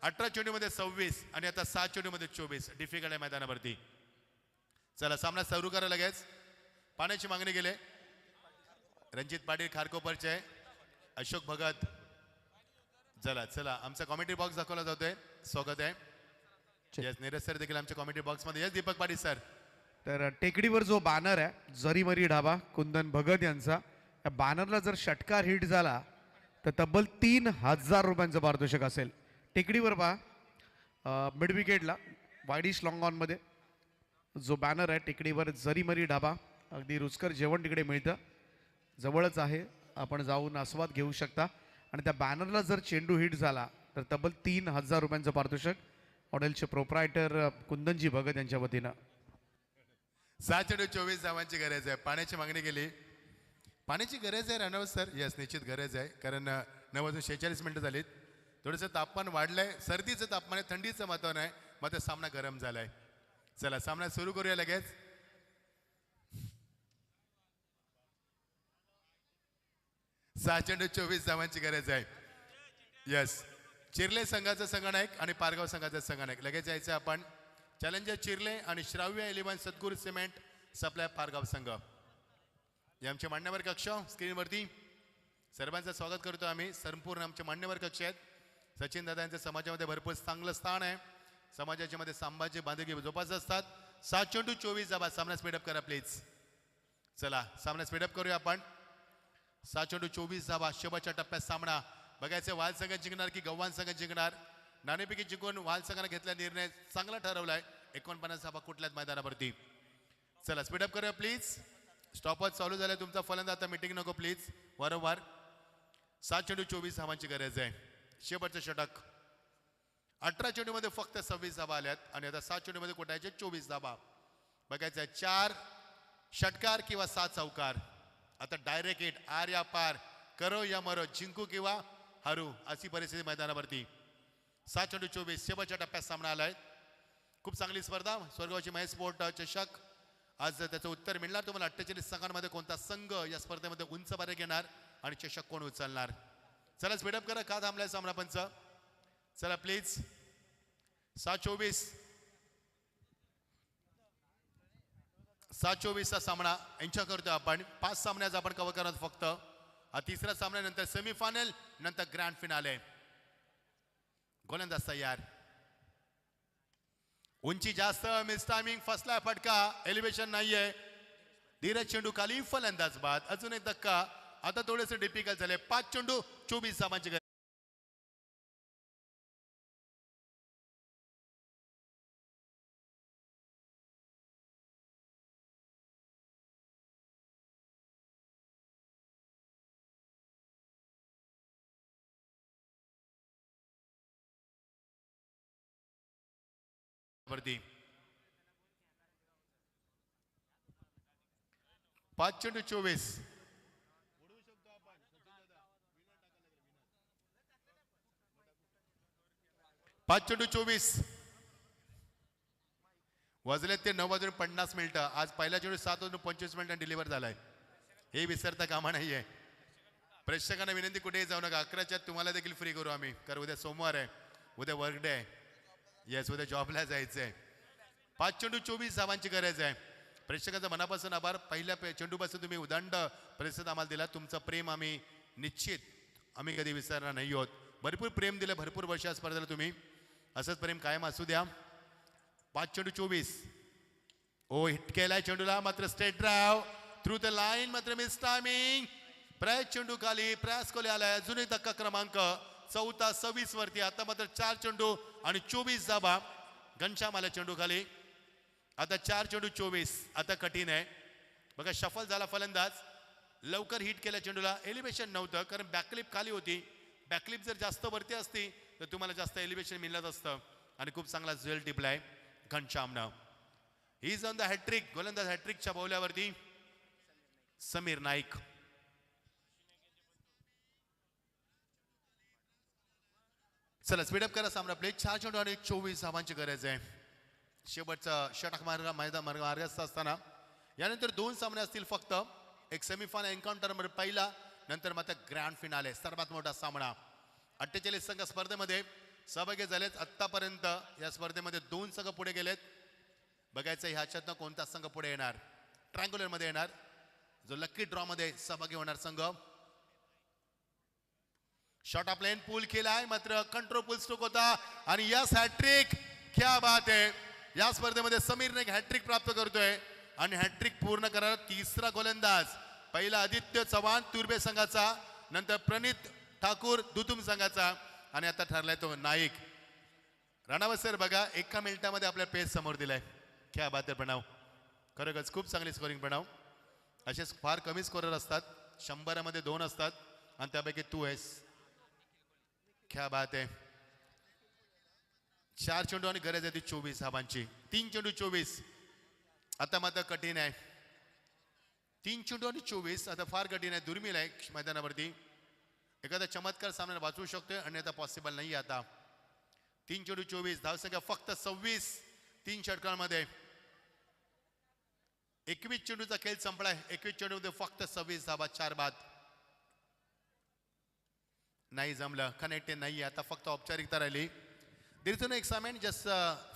18 चेंडूमध्ये 26 आणि आता 7 चेंडूमध्ये 24. डिफिकल्ट आहे मैदानावरती. चला सामना सुरू करा लगेच. पाण्याची मागणी गेले. रणजित पाटील खारकोपरचे, अशोक भगत. चला आमचा कॉमेंट्री बॉक्स दाखवला जातोय. स्वागत आहे. येस, नीरज सर देखील आमच्या कॉमेंट्री बॉक्स मध्ये. Yes Deepak Patil sir. तर टेकडीवर जो बॅनर आहे जरीमरी ढाबा कुंदन भगत यांचा, या बॅनरला जर षटकार हिट झाला तर तब्बल 3000 रुपयांचं पारितोषिक असेल. टेकडीवर पहा, मिड विकेटला वाईडिश लॉंग ऑनमध्ये जो बॅनर आहे टेकडीवर जरीमरी ढाबा. अगदी रुचकर जेवण तिकडे मिळतं, जवळच आहे, आपण जाऊन आस्वाद घेऊ शकता. आणि त्या बॅनरला जर चेंडू हिट झाला तर तब्बल 3000 रुपयांचं पारितोषिक हॉटेलचे प्रोप्रायटर कुंदनजी भगत यांच्या वतीनं. 7 चेंडू 24 धावांची गरज आहे. पाण्याची मागणी केली. पाण्याची गरज आहे रणवत सर. यस, निश्चित गरज आहे. कारण 9 वाजून 46 मिनिटं झालीत. थोडंसं तापमान वाढलंय. सर्दीचं तापमान आहे, थंडीचं वातावरण आहे, मात्र सामना गरम झालाय. चला सामना सुरू करूया लगेच. सहा चेंडू 24 धावांची गरज आहे. यस, चिर्ले संघाचा संघनायक आणि पारगाव संघाचा संघनायक लगेच यायचं आपण. चॅलेंजर चिर्ले आणि श्राव्य 11 सद्गुरू सिमेंट सप्लाय पारगाव संघ. हे आमचे मान्यवर कक्ष स्क्रीनवरती. सर्वांचं स्वागत करतो आम्ही. संपूर्ण आमचे मान्यवर कक्ष आहेत. सचिन दादा यांच्या समाजामध्ये भरपूर चांगलं स्थान आहे. समाजाच्या मध्ये सामाजिक बांधिलकी जोपासत असतात. 7 चेंडू 24 धावा. सामना स्पीडअप करा प्लीज. चला सामना स्पीडअप करूया आपण. 7 चेंडू 24 धावा. शेवटच्या टप्प्यात सामना बघायचं वाल संघ जिंकणार की गव्हाण संघ जिंकणार. नाणेफेकी जिंकून वाल संघाने घेतला निर्णय चांगला ठरवलाय. 49 धावा कुठल्याच मैदानावरती. चला स्पीडअप करूया प्लीज. स्टॉपवॉच चालू झालाय तुमचा. फलंदाज आता मीटिंग नको प्लीज. वारंवार 7 चेंडू 24 धावांची गरज आहे. शेवटचं षटक. 18 चेंडूमध्ये फक्त 26 धावा आल्यात आणि आता 7 चेंडूमध्ये कुठायचे 24 धावा. बघायचं आहे 4 षटकार किंवा 7 चौकार. आता डायरेक्ट हिट, आर या पार, करो या मरो, जिंकू किंवा हरू अशी परिस्थिती मैदानावरती. 7 चेंडू 24 शेवटच्या टप्प्यात सामना आलाय. खूप चांगली स्पर्धा. स्वर्गवासी महेश स्पोर्ट चषक. आज त्याचं उत्तर मिळणार तुम्हाला. 48 संघांमध्ये कोणता संघ या स्पर्धेमध्ये उंच बारे घेणार आणि चषक कोण उचलणार. चला स्पीडअप करा. का थांबलाय सामना पंच. चला प्लीज. 7-24 चा सामना एन्जॉय करतोय आपण. 5 सामन्याचा आपण कव्हर करत फक्त. हा तिसरा सामन्यानंतर सेमीफायनल, नंतर ग्रँड फिनाले. गोलंदाज तयार. उंची जास्त, मिस टायमिंग, फसला फटका, एलिव्हेशन नाहीये. धीरज चेंडू खाली, फलंदाज बाद. अजून एक धक्का. आता थोडेसे डिफिकल्ट झाले. 5 चेंडू 24 धावांची गरज. वरती 5 चेंडू 24. 5 चेंडू 24. वाजले ते 9:50 आज पहिल्या चेंडू 7:25 डिलिव्हर झालाय. हे विसरता कामा नाहीये. प्रेक्षकांना विनंती, कुठेही जाऊ नका. 11च्या तुम्हाला देखील फ्री करू आम्ही, कारण उद्या सोमवार आहे, उद्या वर्क डे आहे. येस, उद्या जॉबला जायचंय. 5 चेंडू 24 धावांची गरज आहे. प्रेक्षकांचा मनापासून आभार. पहिल्या चेंडूपासून तुम्ही उदंड प्रतिसाद आम्हाला दिला. तुमचं प्रेम आम्ही निश्चित कधी विसरणार नाही आहोत. भरपूर प्रेम दिलं, भरपूर वर्ष या स्पर्धेला तुम्ही असंच प्रेम कायम असू द्या. 5 चेंडू 24. ओ, हिट केलाय चेंडूला, मात्र straight drive through the line, मात्र मिस टायमिंग. प्रयास चेंडू खाली, प्रयास कोले आलाय. अजून एक धक्का क्रमांक 4-26 वरती. आता मात्र 4 चेंडू आणि 24 धाबा. घनश्याम आला चेंडू खाली. आता 4 चेंडू 24. आता कठीण आहे बघा. शफल झाला फलंदाज, लवकर हिट केल्या चेंडूला. एलिव्हेशन नव्हतं, कारण बॅकलिप खाली होती. बॅकलिप जर जास्त वरती असती तर तुम्हाला जास्त एलिव्हेशन मिळत असतं. आणि खूप चांगला झेल टिपलाय घनश्यामनं. He is on the hattrick. गोलंदाज हॅट्रिकच्या बौल्यावरती समीर नाईक. चला स्पीडअप करा सामना प्ले. 4 चेंडू आणि 24 धावांची गरज आहे. शेवटचा षटक मार्गस्थ असताना यानंतर 2 सामने असतील फक्त. एक सेमीफायनल एन्काउंटर नंबर पहिला, नंतर मात्र ग्रँड फिनाले, सर्वात मोठा सामना. 48 संघ स्पर्धेमध्ये सहभागी झालेत. आतापर्यंत या स्पर्धेमध्ये 2 संघ पुढे गेलेत. बघायचं ह्याच्यातनं कोणता संघ पुढे येणार. ट्रँग्युलर मध्ये येणार जो लकी ड्रॉ मध्ये सहभागी होणार संघ. शॉट ऑफ लेन पूल केलाय, मात्र कंट्रोल पूल स्ट्रोक होता. आणि यस, हॅट्रिक. क्या बात आहे. या स्पर्धेमध्ये समीरने एक हॅट्रिक प्राप्त करतोय आणि हॅट्रिक पूर्ण करणार तिसरा गोलंदाज. पहिला आदित्य चव्हाण तुर्बे संघाचा, नंतर प्रणित ठाकूर दुतुम संघाचा, आणि आता ठरलाय तो नाईक. राणावत सर बघा, 1 मिनिटामध्ये आपल्या पेस समोर दिलाय. क्या बात आहे प्रणव, खरोखरच खूप चांगली स्कोरिंग प्रणव. असेच फार कमी स्कोरर असतात, 100 मध्ये 2 असतात आणि त्यापैकी तू आहेस. क्या बात आहे. 4 चेंडू आणि गरज आहे ती 24 धावांची. 3 चेंडू 24. आता मात्र कठीण आहे. 3 चेंडू आणि 24 आता फार कठीण आहे, दुर्मिळ आहे मैदानावरती. एखादा चमत्कार सामन्याला वाचवू शकतोय आणि आता पॉसिबल नाही. आता 3 चेंडू 24, धावसंख्या फक्त 26 3 षटकांमध्ये. 21 चेंडूचा खेळ संपलाय. 21 चेंडूमध्ये फक्त 26 धावा, 4 बाद. नाही जमलं, कनेक्टेड नाही. आता फक्त औपचारिकता राहिली. There is no excitement, just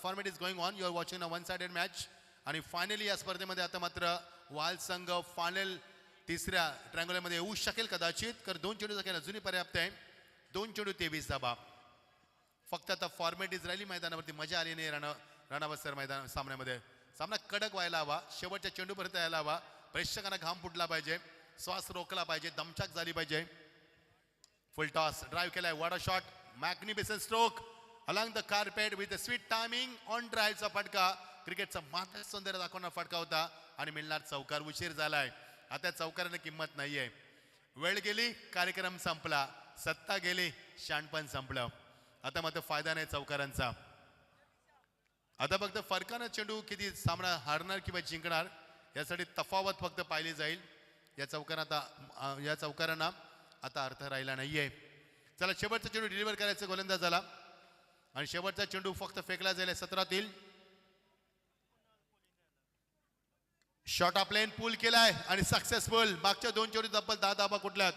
format is going on. You are watching a one sided match. आणि फायनली या स्पर्धेमध्ये आता मात्र वाल संघ फायनल तिसऱ्या ट्रँग्युलरमध्ये येऊ शकेल कदाचित, कारण 2 चेंडूचा खेळ अजूनही पर्याप्त आहे. 2 चेंडू 23 धाबा. फक्त आता फॉर्मॅट राहिली मैदानावरती. मजा आली नाही राणावत सर मैदान सामन्यामध्ये. सामना कडक व्हायला हवा, शेवटच्या चेंडूपर्यंत यायला हवा. प्रेक्षकांना घाम फुटला पाहिजे, श्वास रोखला पाहिजे, दमछाक झाली पाहिजे. फुल टॉस ड्राइव्ह केलाय. What a shot, magnificent stroke along the carpet with a sweet timing. On ड्राईव्हचा फटका, क्रिकेटचा मात्र सौंदर्य दाखवणारा फटका होता आणि मिळणार चौकार. उशीर झालाय, आता चौकारांना किंमत नाहीये. वेळ गेली, कार्यक्रम संपला. सत्ता गेली, शाणपण संपलं. आता मात्र फायदा नाही चौकारांचा. आता फक्त फरकानं चेंडू किती सामना हारणार किंवा जिंकणार यासाठी तफावत फक्त पाहिली जाईल. या चौकारांना आता अर्थ राहिला नाहीये. चला शेवटचा चेंडू डिलिव्हर करायचा गोलंदाज झाला आणि शेवटचा चेंडू फक्त फेकला जाईल 17तील. शॉट ऑफ लेन पूल केलाय आणि सक्सेसफुल. मागच्या 2 चेंडू तब्बल 10 धाबा कुठल्यात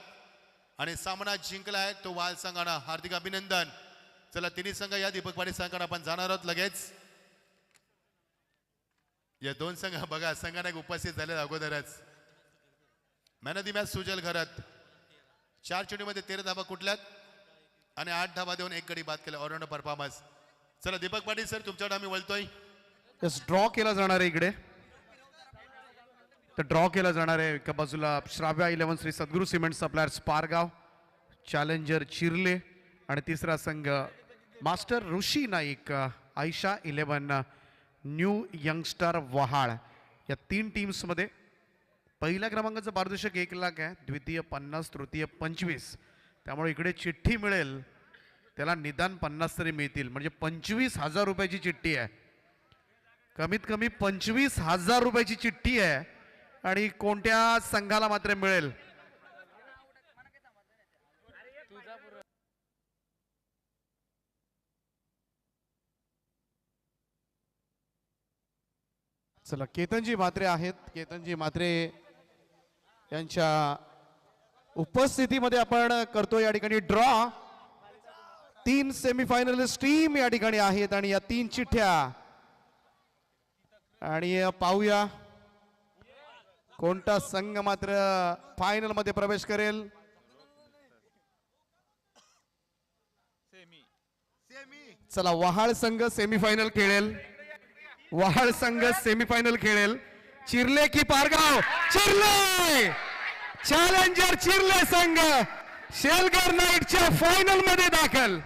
आणि सामना जिंकलाय तो वाल संघानं. हार्दिक अभिनंदन. चला तिन्ही संघ या दीपक पाटील संघानं आपण जाणार आहोत लगेच. या 2 संघ बघा संघाने उपस्थित झाले अगोदरच. Man of the match Sujal Gharat. 4 चेंडूमध्ये 13 धाबा कुठल्यात आणि 8 धाबा देऊन 1 गडी बाद केला. All rounder performance. चला दीपक पाटील सर तुमच्याकडे आम्ही वळतोय. ड्रॉ केला जाणार आहे इकडे. तर ड्रॉ केला जाणार आहे एका बाजूला श्राव्या 11 श्री सद्गुरू सिमेंट सप्लायर्स पारगाव, चॅलेंजर चिर्ले आणि तिसरा संघ master Rishi Naik, Ayesha 11 new youngster Vahal. या 3 टीम्समध्ये पहिल्या क्रमांकाचं पारितोषिक 1 लाख आहे, द्वितीय 50, तृतीय 25. त्यामुळे इकडे चिठ्ठी मिळेल त्याला निदान 50 तरी मिळतील, म्हणजे 25,000 रुपयाची चिठ्ठी आहे. कमीत कमी 25,000 रुपयाची चिठ्ठी आहे. आणि कोणत्या संघाला मात्र मिळेल चला केतनजी म्हात्रे आहेत. केतनजी म्हात्रे यांच्या उपस्थितीमध्ये आपण करतो या ठिकाणी ड्रॉ. 3 सेमीफायनलिस्ट टीम या ठिकाणी आहेत आणि या 3 चिठ्ठ्या आणि पाहूया कोणता संघ मात्र फायनल मध्ये प्रवेश करेल. चला वहाळ संघ सेमीफायनल खेळेल. वहाळ संघ सेमीफायनल खेळेल. चिर्ले की पारगाव. चिर्ले चॅलेंजर चिर्ले संघ शेलगर नाईटच्या फायनल मध्ये दाखल.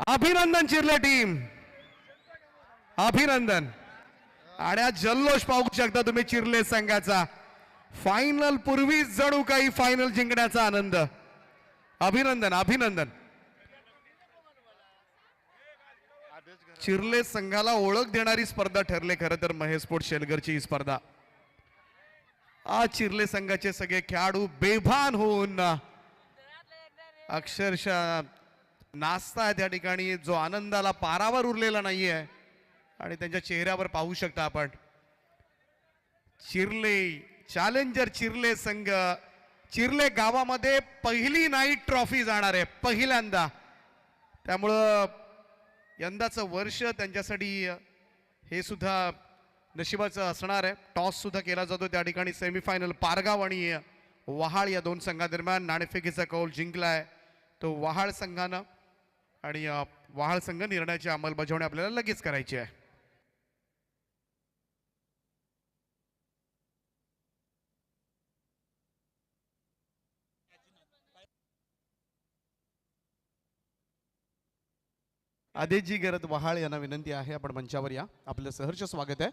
अभिनंदन चिर्ले टीम, अभिनंदन. आणि हा जल्लोष पाहू शकता तुम्ही चिर्ले संघाचा. फायनल पूर्वीच जणू काही फायनल जिंकण्याचा आनंद. अभिनंदन अभिनंदन. चिर्ले संघाला ओळख देणारी स्पर्धा ठरले खरं तर महेश स्पोर्ट्स शेलगरची ही स्पर्धा. आज चिर्ले संघाचे सगळे खेळाडू बेभान होऊन अक्षरशः नाचतायत या ठिकाणी. जो आनंदाला पारावर उरलेला नाहीये आणि त्यांच्या चेहऱ्यावर पाहू शकता आपण. चिर्ले चॅलेंजर चिर्ले संघ चिर्ले गावामध्ये पहिली नाईट ट्रॉफी जाणार आहे पहिल्यांदा. त्यामुळं यंदाचं वर्ष त्यांच्यासाठी हे सुद्धा नशिबाचं असणार आहे. टॉस सुद्धा केला जातो त्या ठिकाणी. सेमीफायनल पारगाव आणि वहाळ या 2 संघादरम्यान नाणेफेकीचा कौल जिंकलाय तो वहाळ संघानं आणि वहाळ संघ निर्णयाची अंमलबजावणी आपल्याला लगेच करायची आहे. आदेशजी गरज वहाळ यांना विनंती आहे आपण मंचावर या. आपलं सहर्ष स्वागत आहे.